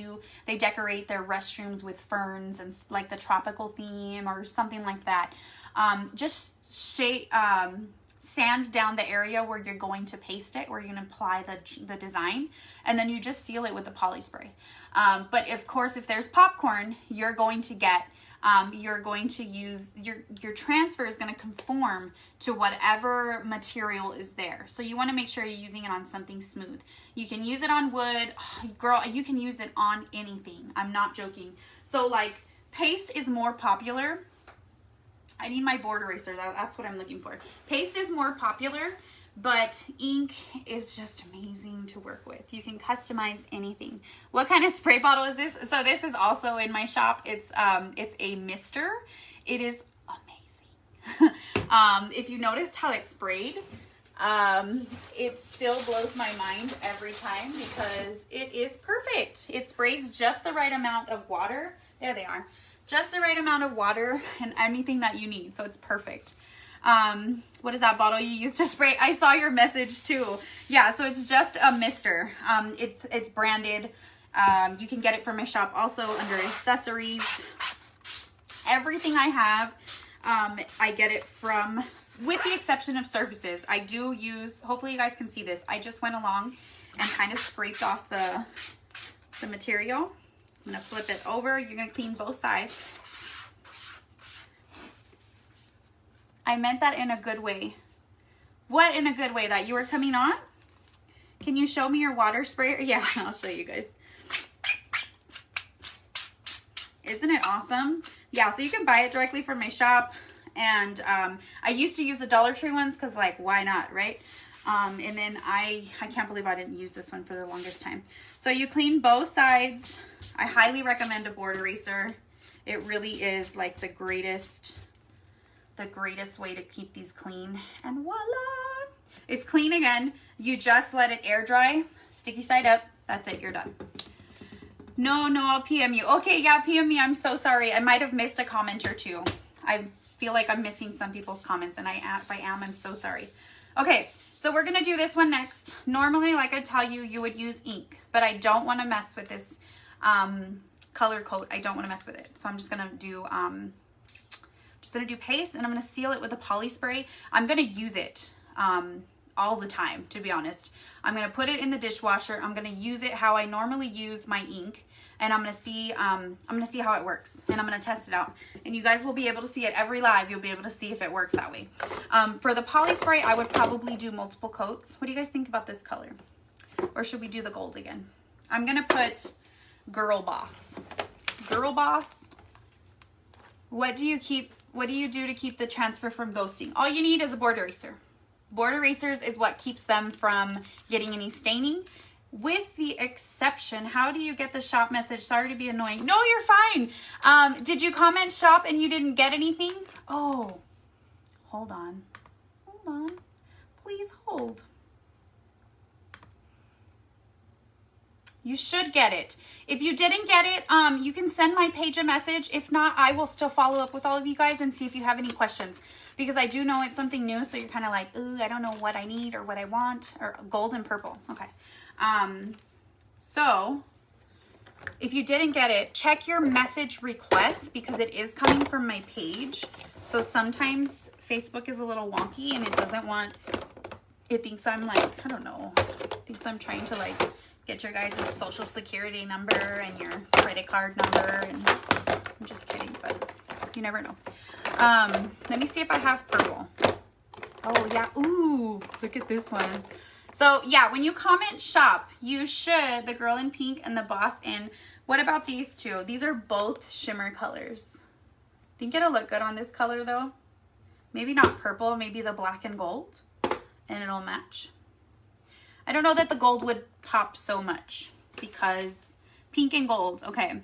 they decorate their restrooms with ferns and like the tropical theme or something like that. Just sand down the area where you're going to paste it, where you're going to apply the design, and then you just seal it with a poly spray. But of course, if there's popcorn, you're going to get you're going to use, your transfer is going to conform to whatever material is there. So you want to make sure you're using it on something smooth. You can use it on wood. Oh, girl, you can use it on anything. I'm not joking. So like paste is more popular. I need my board eraser. That's what I'm looking for. Paste is more popular, but ink is just amazing to work with. You can customize anything. What kind of spray bottle is this? So this is also in my shop. It's a mister. It is amazing. If you noticed how it sprayed, it still blows my mind every time because it is perfect. It sprays just the right amount of water. There they are. Just the right amount of water and anything that you need. So it's perfect. What is that bottle you use to spray? I saw your message too. Yeah, so it's just a mister. It's branded. You can get it from my shop also under accessories. Everything I have, I get it from, with the exception of surfaces. I do use, hopefully you guys can see this. I just went along and kind of scraped off the material. I'm going to flip it over. You're going to clean both sides. I meant that in a good way. What in a good way? That you were coming on? Can you show me your water sprayer? Yeah, I'll show you guys. Isn't it awesome? Yeah, so you can buy it directly from my shop. And I used to use the Dollar Tree ones because, like, why not, right? And then I can't believe I didn't use this one for the longest time. So you clean both sides. I highly recommend a board eraser. It really is like the greatest way to keep these clean. And voila! It's clean again. You just let it air dry. Sticky side up. That's it. You're done. No, I'll PM you. Okay, yeah, PM me. I'm so sorry. I might have missed a comment or two. I feel like I'm missing some people's comments, and if I am, I'm so sorry. Okay, so we're going to do this one next. Normally, like I tell you, you would use ink, but I don't want to mess with this color coat. I don't want to mess with it. So I'm just going to do paste, and I'm going to seal it with a poly spray. I'm going to use it all the time, to be honest. I'm going to put it in the dishwasher. I'm going to use it how I normally use my ink, and I'm going to see how it works, and I'm going to test it out. And you guys will be able to see it every live. You'll be able to see if it works that way. For the poly spray, I would probably do multiple coats. What do you guys think about this color? Or should we do the gold again? I'm going to put Girl Boss. Girl Boss. What do you do to keep the transfer from ghosting? All you need is a board eraser. Board erasers is what keeps them from getting any staining. With the exception, how do you get the shop message? Sorry to be annoying. No, you're fine. Did you comment shop and you didn't get anything? Oh, hold on. Hold on. Please hold. You should get it. If you didn't get it, you can send my page a message. If not, I will still follow up with all of you guys and see if you have any questions. Because I do know it's something new, so you're kind of like, ooh, I don't know what I need or what I want. Or gold and purple. Okay. So, if you didn't get it, check your message requests because it is coming from my page. So sometimes Facebook is a little wonky and it doesn't want, it thinks I'm like, I don't know, it thinks I'm trying to like get your guys' social security number and your credit card number, and I'm just kidding, but you never know. Let me see if I have purple. Oh yeah, ooh, look at this one. So yeah, when you comment shop, you should, the girl in pink and the boss in. What about these two? These are both shimmer colors. Think it'll look good on this color though. Maybe not purple, maybe the black and gold, and it'll match. I don't know that the gold would pop so much because pink and gold. Okay.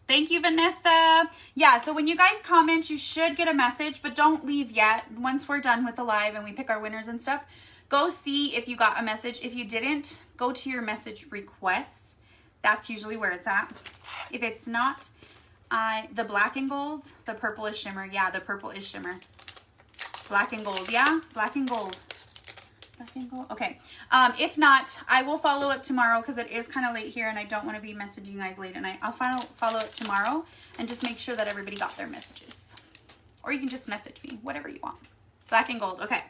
Thank you, Vanessa. Yeah, so when you guys comment, you should get a message, but don't leave yet. Once we're done with the live and we pick our winners and stuff, go see if you got a message. If you didn't, go to your message requests. That's usually where it's at. If it's not the black and gold, the purple is shimmer. Yeah, the purple is shimmer. Black and gold. Yeah, black and gold. Okay. If not, I will follow up tomorrow because it is kind of late here and I don't want to be messaging you guys late at night. I'll follow up tomorrow and just make sure that everybody got their messages. Or you can just message me, whatever you want. Black and gold. Okay.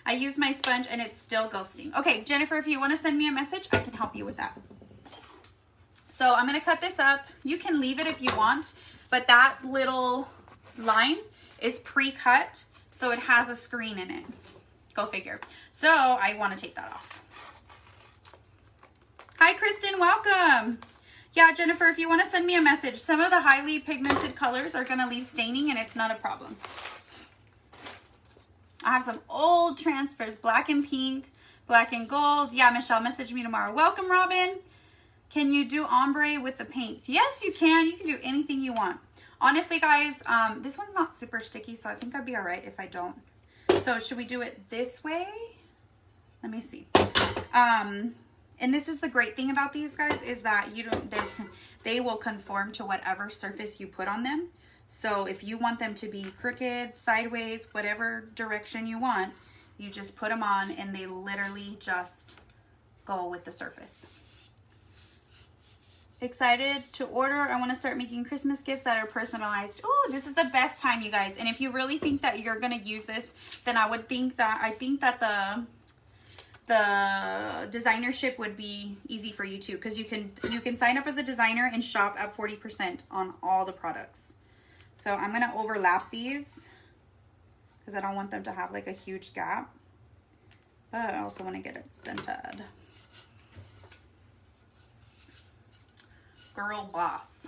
I used my sponge and it's still ghosting. Okay, Jennifer, if you want to send me a message, I can help you with that. So I'm gonna cut this up. You can leave it if you want, but that little line is pre-cut, so it has a screen in it. Go figure. So I wanna take that off. Hi, Kristen, welcome. Yeah, Jennifer, if you wanna send me a message, some of the highly pigmented colors are gonna leave staining and it's not a problem. I have some old transfers, black and pink, black and gold. Yeah, Michelle, message me tomorrow. Welcome, Robin. Can you do ombre with the paints? Yes, you can. You can do anything you want. Honestly, guys, this one's not super sticky, so I think I'd be all right if I don't. So should we do it this way? Let me see. And this is the great thing about these guys is that they will conform to whatever surface you put on them. So if you want them to be crooked, sideways, whatever direction you want, you just put them on and they literally just go with the surface. Excited to order. I want to start making Christmas gifts that are personalized. Oh, this is the best time, you guys. And if you really think that you're going to use this, then I think that the designership would be easy for you too, because you can sign up as a designer and shop at 40% on all the products. So I'm going to overlap these because I don't want them to have like a huge gap, but I also want to get it centered. Girl boss.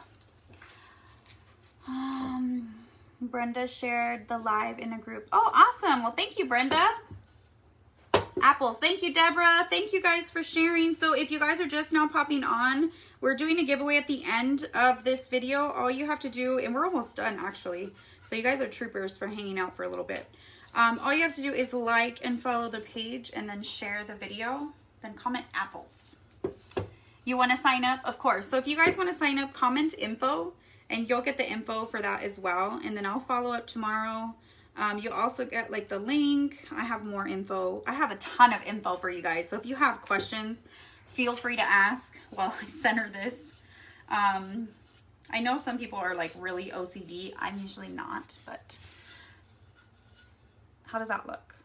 Brenda shared the live in a group. Oh, awesome. Well, thank you, Brenda. Apples. Thank you, Deborah. Thank you guys for sharing. So if you guys are just now popping on, we're doing a giveaway at the end of this video. All you have to do, and we're almost done actually, so you guys are troopers for hanging out for a little bit. All you have to do is like and follow the page and then share the video, then comment apples. You want to sign up? Of course. So if you guys want to sign up, comment info and you'll get the info for that as well. And then I'll follow up tomorrow. You'll also get like the link. I have more info. I have a ton of info for you guys. So if you have questions, feel free to ask while I center this. I know some people are like really OCD. I'm usually not, but how does that look?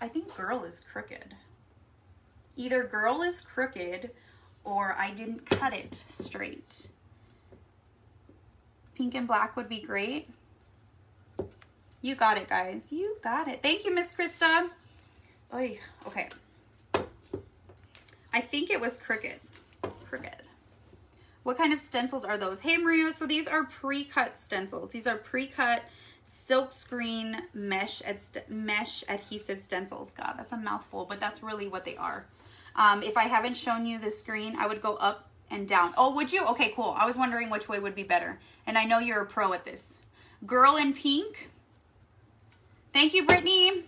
I think girl is crooked. Either girl is crooked or I didn't cut it straight. Pink and black would be great. You got it, guys. You got it. Thank you, Miss Krista. Oy, okay. I think it was crooked. Crooked. What kind of stencils are those? Hey, Maria. So these are pre-cut stencils. These are pre-cut silk screen mesh adhesive stencils. God, that's a mouthful, but that's really what they are. If I haven't shown you the screen, I would go up and down. Oh, would you? Okay, cool. I was wondering which way would be better. And I know you're a pro at this. Girl in pink. Thank you, Brittany.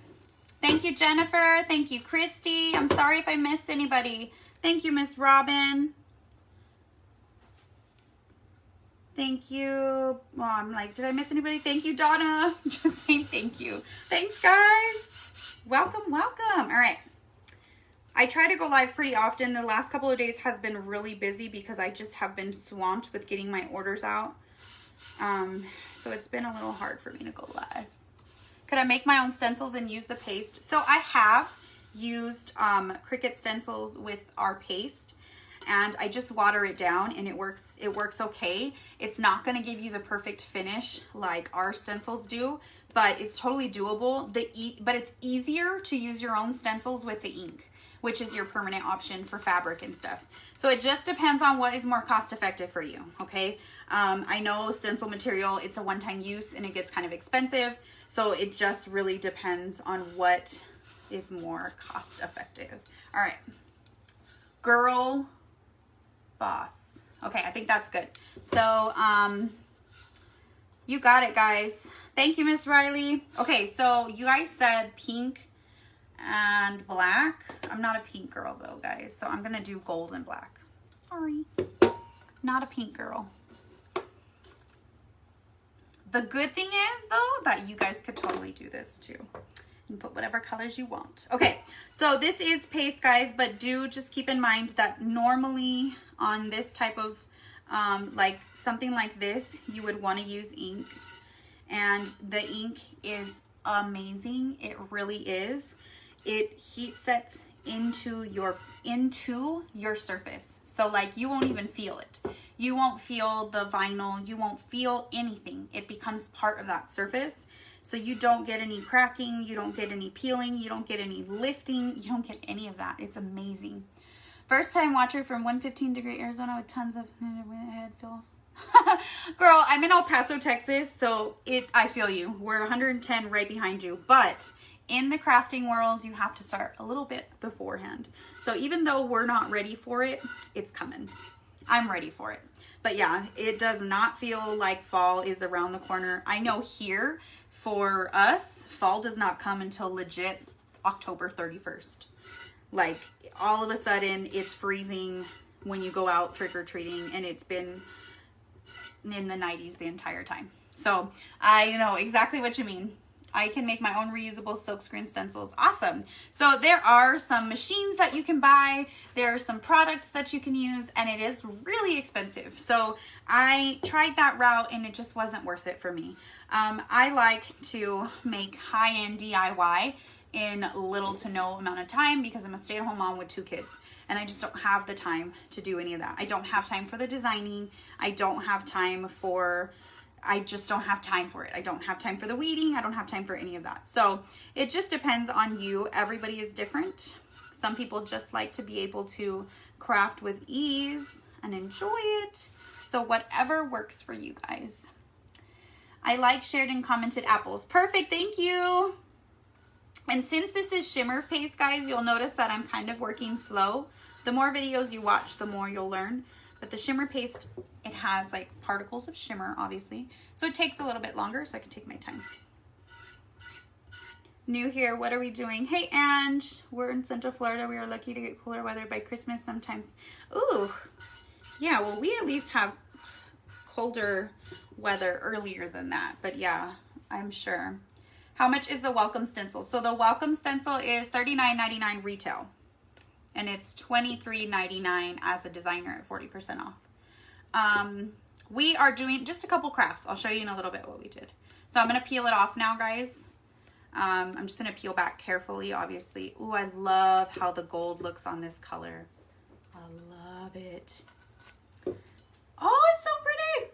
Thank you, Jennifer. Thank you, Christy. I'm sorry if I missed anybody. Thank you, Miss Robin. Thank you. Well, I'm like, did I miss anybody? Thank you, Donna. Just saying thank you. Thanks, guys. Welcome, welcome. All right. I try to go live pretty often. The last couple of days has been really busy because I just have been swamped with getting my orders out. So it's been a little hard for me to go live. Could I make my own stencils and use the paste? So I have used Cricut stencils with our paste, and I just water it down and it works okay. It's not going to give you the perfect finish like our stencils do, but it's totally doable. But it's easier to use your own stencils with the ink, which is your permanent option for fabric and stuff. So it just depends on what is more cost effective for you, okay? I know stencil material, it's a one-time use and it gets kind of expensive. So it just really depends on what is more cost effective. All right, girl boss. Okay, I think that's good. So you got it, guys. Thank you, Miss Riley. Okay, so you guys said pink and black. I'm not a pink girl though, guys. So I'm gonna do gold and black. Sorry, not a pink girl. The good thing is though that you guys could totally do this too and put whatever colors you want. Okay, so this is paste, guys, but do just keep in mind that normally on this type of like something like this, you would want to use ink, and the ink is amazing. It really is. It heat sets into your surface. So like you won't even feel it. You won't feel the vinyl. You won't feel anything. It becomes part of that surface. So you don't get any cracking. You don't get any peeling. You don't get any lifting. You don't get any of that. It's amazing. First time watcher from 115-degree Arizona with tons of head fill. Girl, I'm in El Paso, Texas, so I feel you. We're 110 right behind you. But in the crafting world, you have to start a little bit beforehand. So even though we're not ready for it, it's coming. I'm ready for it. But yeah, it does not feel like fall is around the corner. I know here for us, fall does not come until legit October 31st. Like all of a sudden it's freezing when you go out trick-or-treating, and it's been in the 90s the entire time. So I know exactly what you mean. I can make my own reusable silkscreen stencils. Awesome. So there are some machines that you can buy. There are some products that you can use, and it is really expensive. So I tried that route and it just wasn't worth it for me. I like to make high-end DIY in little to no amount of time because I'm a stay-at-home mom with 2 kids. And I just don't have the time to do any of that. I don't have time for the designing. I don't have time for... I just don't have time for it. I don't have time for the weeding. I don't have time for any of that. So it just depends on you. Everybody is different. Some people just like to be able to craft with ease and enjoy it. So whatever works for you guys. I like, shared, and commented apples. Perfect. Thank you. And since this is shimmer paste, guys, you'll notice that I'm kind of working slow. The more videos you watch, the more you'll learn. But the shimmer paste, it has like particles of shimmer, obviously. So it takes a little bit longer, so I can take my time. New here, what are we doing? Hey, Ange, we're in Central Florida. We are lucky to get cooler weather by Christmas sometimes. Ooh, yeah, well, we at least have colder weather earlier than that. But yeah, I'm sure. How much is the welcome stencil? So the welcome stencil is $39.99 retail. And it's $23.99 as a designer at 40% off. We are doing just a couple crafts. I'll show you in a little bit what we did. So I'm going to peel it off now, guys. I'm just going to peel back carefully, obviously. Ooh, I love how the gold looks on this color. I love it. Oh, it's so pretty.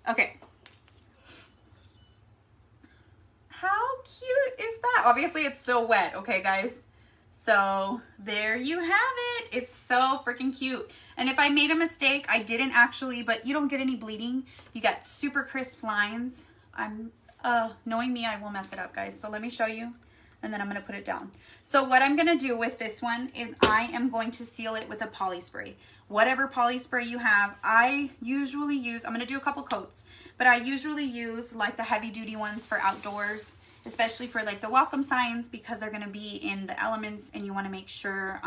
Okay. How cute is that? Obviously, it's still wet, okay, guys? So there you have it. It's so freaking cute. And if I made a mistake, I didn't actually, but you don't get any bleeding. You got super crisp lines. Knowing me, I will mess it up, guys. So let me show you, and then I'm going to put it down. So what I'm going to do with this one is I am going to seal it with a poly spray. Whatever poly spray you have, I usually use, I'm going to do a couple coats, but I usually use like the heavy duty ones for outdoors, especially for like the welcome signs, because they're going to be in the elements and you want to make sure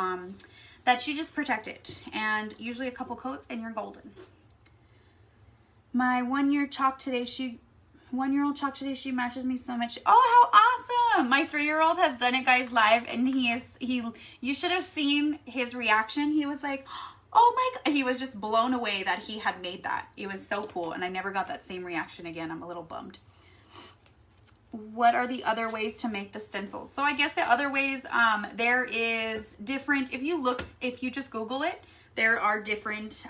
that you just protect it. And usually a couple coats and you're golden. My one-year-old chalk today, she matches me so much. Oh, how awesome. My 3-year-old has done it, guys, live, and you should have seen his reaction. He was like, oh my God. He was just blown away that he had made that. It was so cool. And I never got that same reaction again. I'm a little bummed. What are the other ways to make the stencils? So I guess the other ways, there is different, if you just Google it, there are different,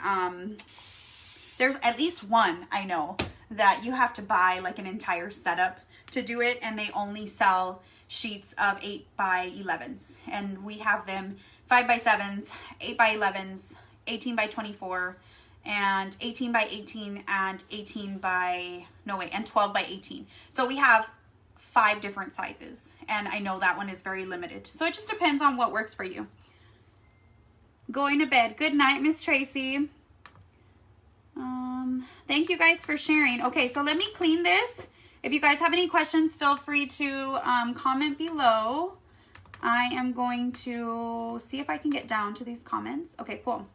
there's at least one I know that you have to buy like an entire setup to do it, and they only sell sheets of 8x11s, and we have them 5x7s, 8x11s, 18x24, and 18x18, and 12x18. So we have 5 different sizes, and I know that one is very limited. So it just depends on what works for you. Going to bed. Good night, Miss Tracy. Thank you guys for sharing. Okay, so let me clean this. If you guys have any questions, feel free to comment below. I am going to see if I can get down to these comments. Okay, cool.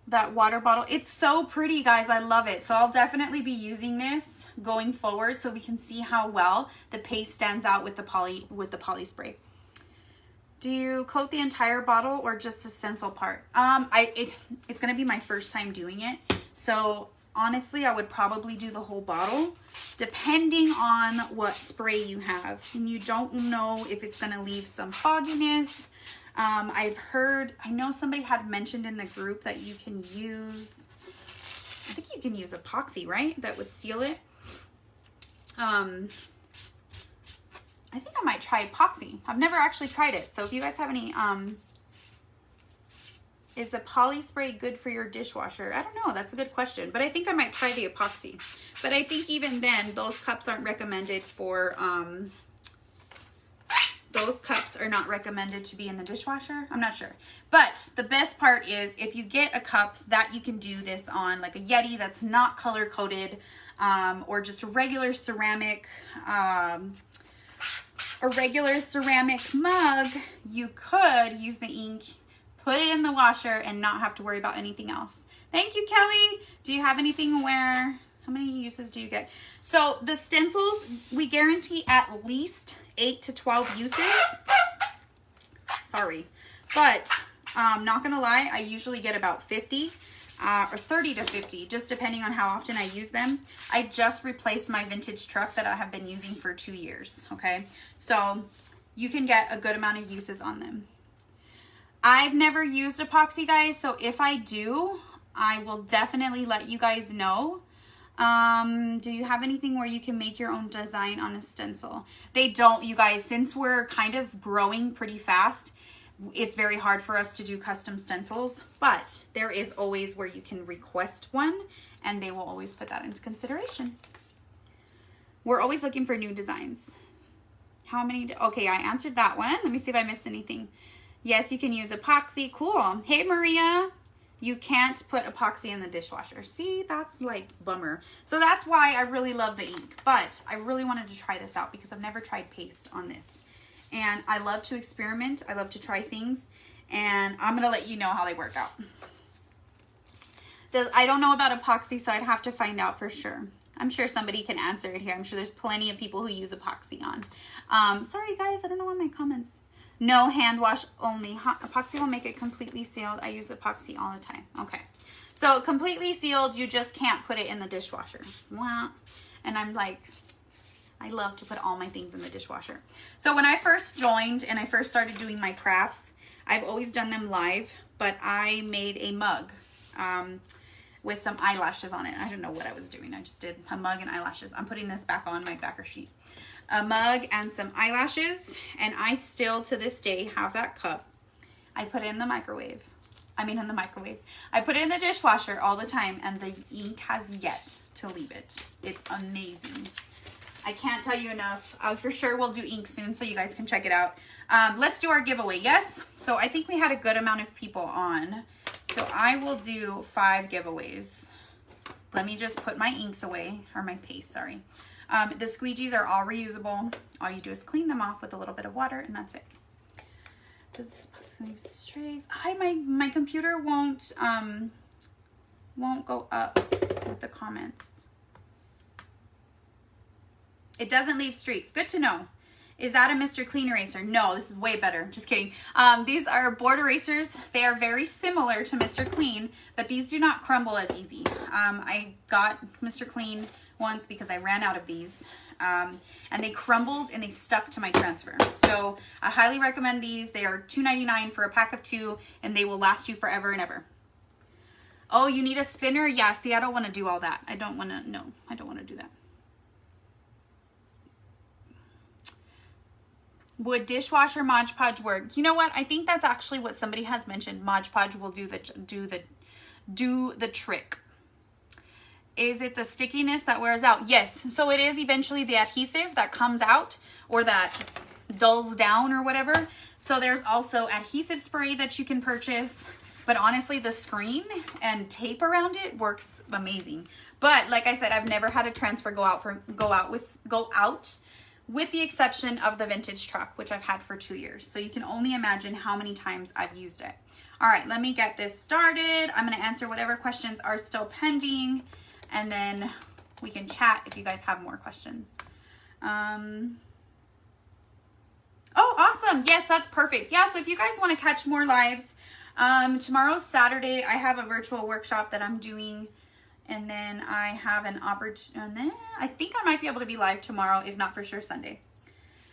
That water bottle, it's so pretty, guys. I love it. So I'll definitely be using this going forward so we can see how well the paste stands out with the poly spray. Do you coat the entire bottle or just the stencil part? It's gonna be my first time doing it, so honestly, I would probably do the whole bottle depending on what spray you have. And you don't know if it's going to leave some fogginess. I know somebody had mentioned in the group that you can use, I think you can use epoxy, right? That would seal it. I think I might try epoxy. I've never actually tried it. So if you guys have any, is the poly spray good for your dishwasher? I don't know. That's a good question. But I think I might try the epoxy. But I think even then, those cups aren't recommended for, those cups are not recommended to be in the dishwasher. I'm not sure. But the best part is if you get a cup that you can do this on, like a Yeti that's not color coded, or just a regular ceramic, mug, you could use the ink, put it in the washer, and not have to worry about anything else. Thank you, Kelly. Do you have anything where, how many uses do you get? So the stencils, we guarantee at least 8 to 12 uses. Sorry. But not gonna lie, I usually get about 50 or 30 to 50, just depending on how often I use them. I just replaced my vintage truck that I have been using for 2 years, okay? So you can get a good amount of uses on them. I've never used epoxy, guys, so if I do, I will definitely let you guys know. Do you have anything where you can make your own design on a stencil? They don't, you guys. Since we're kind of growing pretty fast, it's very hard for us to do custom stencils, but there is always where you can request one, and they will always put that into consideration. We're always looking for new designs. How many? Okay, I answered that one. Let me see if I missed anything. Yes, you can use epoxy. Cool. Hey, Maria. You can't put epoxy in the dishwasher. See, that's like bummer. So that's why I really love the ink. But I really wanted to try this out because I've never tried paste on this. And I love to experiment. I love to try things. And I'm going to let you know how they work out. I don't know about epoxy, so I'd have to find out for sure. I'm sure somebody can answer it here. I'm sure there's plenty of people who use epoxy on. Sorry, guys. I don't know what my comments. No, hand wash only. Epoxy will make it completely sealed. I use epoxy all the time. Okay. So completely sealed, you just can't put it in the dishwasher. Wow. And I'm like, I love to put all my things in the dishwasher. So when I first joined and I first started doing my crafts, I've always done them live, but I made a mug with some eyelashes on it. I don't know what I was doing. I just did a mug and eyelashes. I'm putting this back on my backer sheet. A mug and some eyelashes, and I still to this day have that cup. I put it in the microwave. I put it in the dishwasher all the time, and the ink has yet to leave it. It's amazing. I can't tell you enough. I for sure will do ink soon, so you guys can check it out. Let's do our giveaway. Yes, so I think we had a good amount of people on, so I will do 5 giveaways. Let me just put my inks away, or my paste, sorry. The squeegees are all reusable. All you do is clean them off with a little bit of water, and that's it. Does this leave streaks? Hi, my computer won't go up with the comments. It doesn't leave streaks. Good to know. Is that a Mr. Clean eraser? No, this is way better. Just kidding. These are board erasers. They are very similar to Mr. Clean, but these do not crumble as easy. I got Mr. Clean once because I ran out of these, and they crumbled and they stuck to my transfer. So I highly recommend these. They are $2.99 for a pack of 2, and they will last you forever and ever. Oh, you need a spinner? Yeah, see, I don't want to do all that. I don't want to do that. Would dishwasher Mod Podge work? You know what? I think that's actually what somebody has mentioned. Mod Podge will do the trick. Is it the stickiness that wears out? Yes. So it is eventually the adhesive that comes out or that dulls down or whatever. So there's also adhesive spray that you can purchase. But honestly, the screen and tape around it works amazing. But like I said, I've never had a transfer go out with the exception of the vintage truck, which I've had for 2 years. So you can only imagine how many times I've used it. All right, let me get this started. I'm going to answer whatever questions are still pending, and then we can chat if you guys have more questions. Oh, awesome. Yes, that's perfect. Yeah, so if you guys want to catch more lives, tomorrow's Saturday. I have a virtual workshop that I'm doing, And then I have an opportunity. I think I might be able to be live tomorrow, if not for sure Sunday.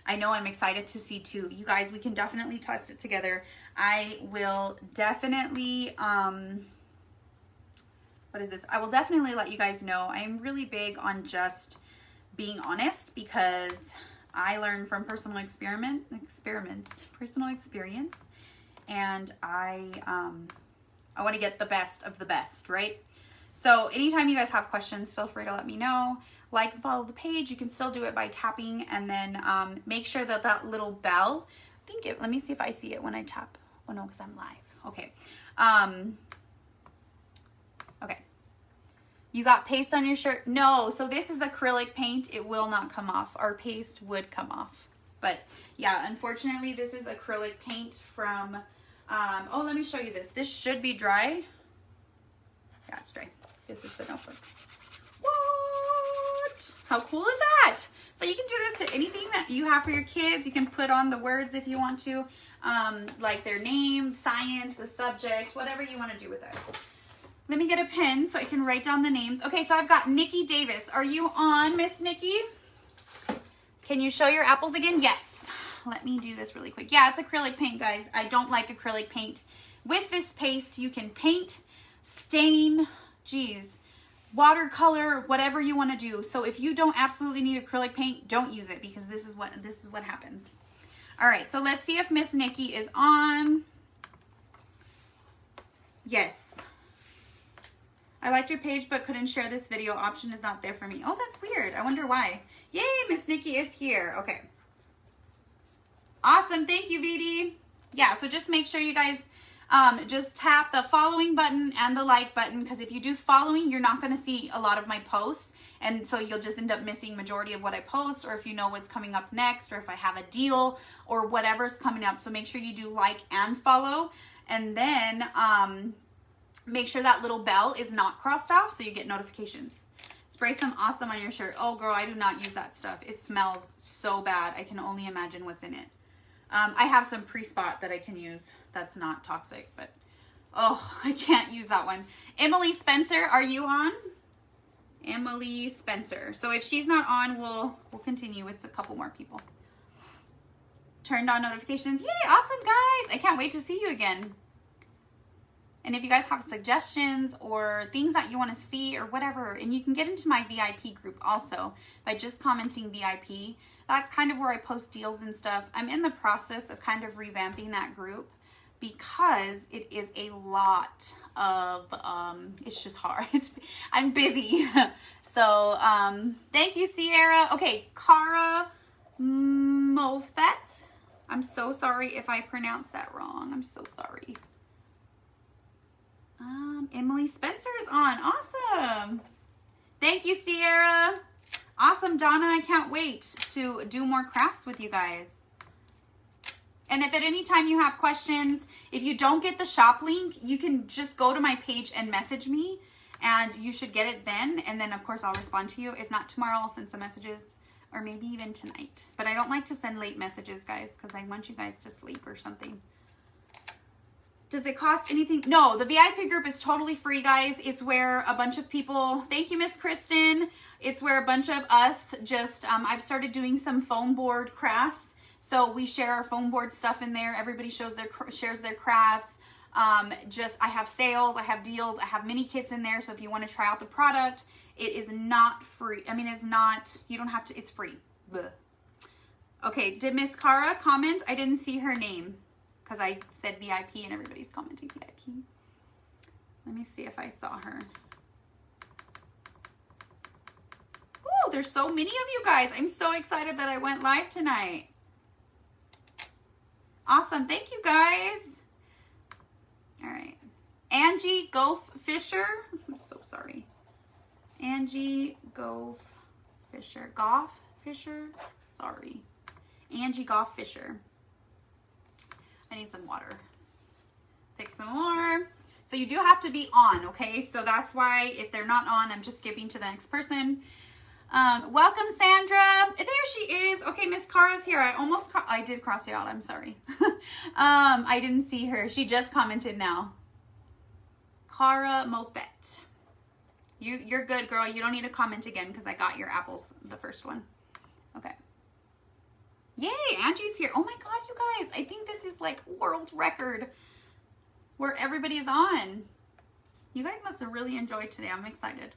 I know I'm excited to see too. You guys, we can definitely test it together. I will definitely, what is this? I will definitely let you guys know. I am really big on just being honest because I learn from personal experience, and I want to get the best of the best, right? So anytime you guys have questions, feel free to let me know. Like and follow the page. You can still do it by tapping, and then make sure that that little bell, let me see if I see it when I tap. Oh no, because I'm live. Okay. Okay. You got paste on your shirt? No, so this is acrylic paint. It will not come off. Our paste would come off. But yeah, unfortunately, this is acrylic paint from, oh, let me show you this. This should be dry. Yeah, it's dry. This is the notebook. What? How cool is that? So you can do this to anything that you have for your kids. You can put on the words if you want to, like their name, science, the subject, whatever you want to do with it. Let me get a pen so I can write down the names. Okay, so I've got Nikki Davis. Are you on, Miss Nikki? Can you show your apples again? Yes. Let me do this really quick. Yeah, it's acrylic paint, guys. I don't like acrylic paint. With this paste, you can paint, stain, geez, watercolor, whatever you want to do. So if you don't absolutely need acrylic paint, don't use it, because this is what happens. All right, so let's see if Miss Nikki is on. Yes. I liked your page but couldn't share this video. Option is not there for me. Oh, that's weird. I wonder why. Yay, Miss Nikki is here. Okay. Awesome. Thank you, VD. Yeah, so just make sure you guys just tap the following button and the like button, because if you do following, you're not going to see a lot of my posts. And so you'll just end up missing majority of what I post, or if you know what's coming up next, or if I have a deal or whatever's coming up. So make sure you do like and follow. And then make sure that little bell is not crossed off so you get notifications. Spray some awesome on your shirt. Oh, girl, I do not use that stuff. It smells so bad. I can only imagine what's in it. I have some pre-spot that I can use that's not toxic, but oh, I can't use that one. Emily Spencer, are you on? Emily Spencer. So if she's not on, we'll continue with a couple more people. Turned on notifications. Yay, awesome, guys. I can't wait to see you again. And if you guys have suggestions or things that you want to see or whatever, and you can get into my VIP group also by just commenting VIP. That's kind of where I post deals and stuff. I'm in the process of kind of revamping that group because it is a lot of, it's just hard. I'm busy. So, thank you, Sierra. Okay, Cara Mofet. I'm so sorry if I pronounced that wrong. I'm so sorry. Emily Spencer is on. Awesome. Thank you, Sierra. Awesome, Donna. I can't wait to do more crafts with you guys. And if at any time you have questions, if you don't get the shop link, you can just go to my page and message me, and you should get it then. And then, of course, I'll respond to you. If not tomorrow, I'll send some messages, or maybe even tonight. But I don't like to send late messages, guys, because I want you guys to sleep or something. Does it cost anything? No, the VIP group is totally free, guys. It's where a bunch of people, thank you, Miss Kristen. It's where a bunch of us just, I've started doing some foam board crafts. So we share our foam board stuff in there. Everybody shares their crafts. I have sales, I have deals, I have mini kits in there. So if you want to try out the product, it is not free. I mean, it's not, you don't have to, it's free. Bleh. Okay, did Miss Cara comment? I didn't see her name, because I said VIP and everybody's commenting VIP. Let me see if I saw her. Oh, there's so many of you guys. I'm so excited that I went live tonight. Awesome. Thank you, guys. All right. Angie Goff Fisher. I'm so sorry. Angie Goff Fisher. Goff Fisher? Sorry. Angie Goff Fisher. I need some water. Pick some more. So you do have to be on, okay? So that's why if they're not on, I'm just skipping to the next person. Welcome, Sandra. There she is. Okay, Miss Cara's here. I did cross you out. I'm sorry. I didn't see her. She just commented now. Cara Mofet. You're good, girl. You don't need to comment again because I got your apples, the first one. Okay. Yay, Angie's here. Oh my God, you guys. I think this is like world record where everybody's on. You guys must have really enjoyed today. I'm excited.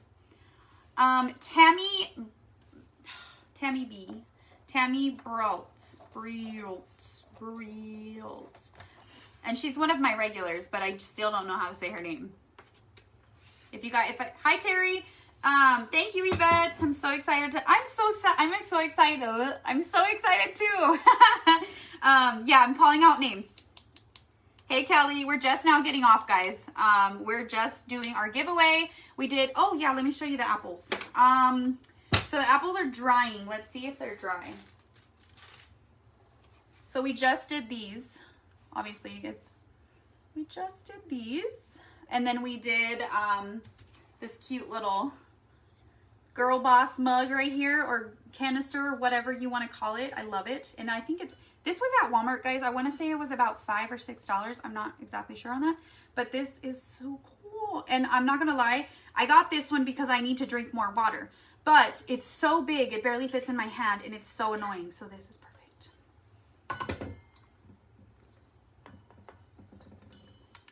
Tammy Brault. And she's one of my regulars, but I still don't know how to say her name. Hi Terry. Thank you, Yvette. I'm so excited. I'm so excited. I'm so excited too. Yeah, I'm calling out names. Hey Kelly, we're just now getting off, guys. We're just doing our giveaway. We did, oh yeah, let me show you the apples. So the apples are drying. Let's see if they're dry. So we just did these. Obviously, we just did these. And then we did this cute little Girl Boss mug right here, or canister, whatever you want to call it. I love it. And I think this was at Walmart, guys. I want to say it was about $5 or $6. I'm not exactly sure on that. But this is so cool. And I'm not going to lie, I got this one because I need to drink more water. But it's so big, it barely fits in my hand, and it's so annoying. So this is perfect.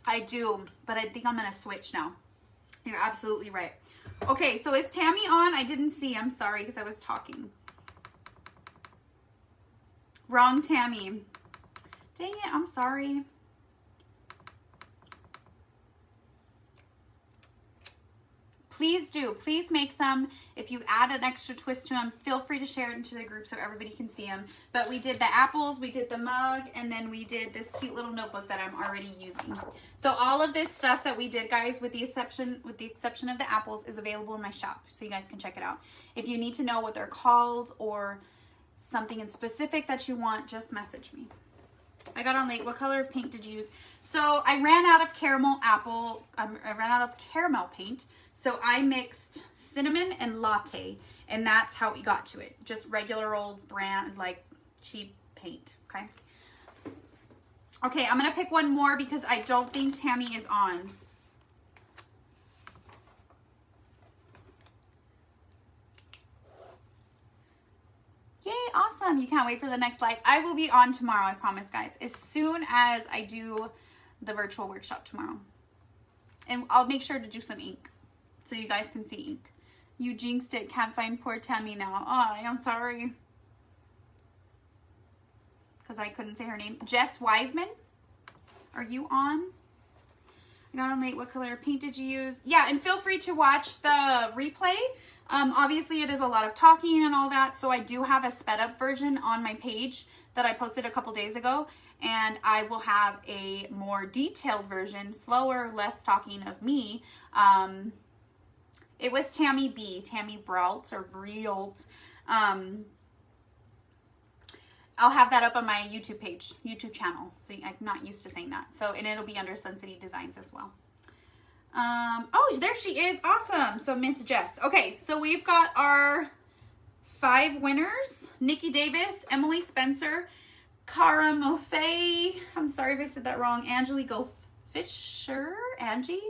I do, but I think I'm going to switch now. You're absolutely right. Okay, so is Tammy on? I didn't see. I'm sorry because I was talking. Wrong Tammy. Dang it, I'm sorry. Please do. Please make some. If you add an extra twist to them, feel free to share it into the group so everybody can see them. But we did the apples, we did the mug, and then we did this cute little notebook that I'm already using. So all of this stuff that we did, guys, with the exception of the apples, is available in my shop. So you guys can check it out. If you need to know what they're called or something in specific that you want, just message me. I got on late. What color of paint did you use? So I ran out of caramel paint. So I mixed cinnamon and latte, and that's how we got to it. Just regular old brand, like cheap paint, okay? Okay, I'm gonna pick one more because I don't think Tammy is on. Yay, awesome. You can't wait for the next live. I will be on tomorrow, I promise, guys. As soon as I do the virtual workshop tomorrow. And I'll make sure to do some ink so you guys can see ink. You jinxed it. Can't find poor Tammy now. Oh, I'm sorry. Because I couldn't say her name. Jess Wiseman, are you on? I got on late. What color of paint did you use? Yeah, and feel free to watch the replay. Obviously, it is a lot of talking and all that, so I do have a sped up version on my page that I posted a couple days ago, and I will have a more detailed version, slower, less talking of me. It was Tammy Brault or Brault. I'll have that up on my YouTube channel. So I'm not used to saying that. So, and it'll be under Sun City Designs as well. Oh, there she is. Awesome. So Miss Jess. Okay, so we've got our 5 winners. Nikki Davis, Emily Spencer, Cara Moffey. I'm sorry if I said that wrong. Angelique Fisher, Angie.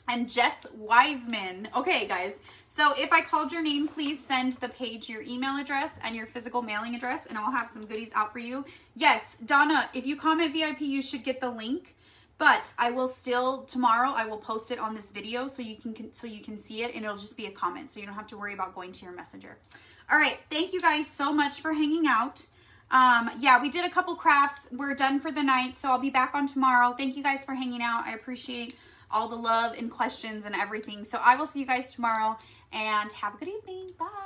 And Jess Wiseman. Okay, guys. So if I called your name, please send the page your email address and your physical mailing address, and I'll have some goodies out for you. Yes, Donna, if you comment VIP, you should get the link. But I will still, tomorrow, I will post it on this video so you can see it, and it'll just be a comment, so you don't have to worry about going to your messenger. All right, thank you guys so much for hanging out. Yeah, we did a couple crafts. We're done for the night, so I'll be back on tomorrow. Thank you guys for hanging out. I appreciate all the love and questions and everything. So I will see you guys tomorrow, and have a good evening. Bye.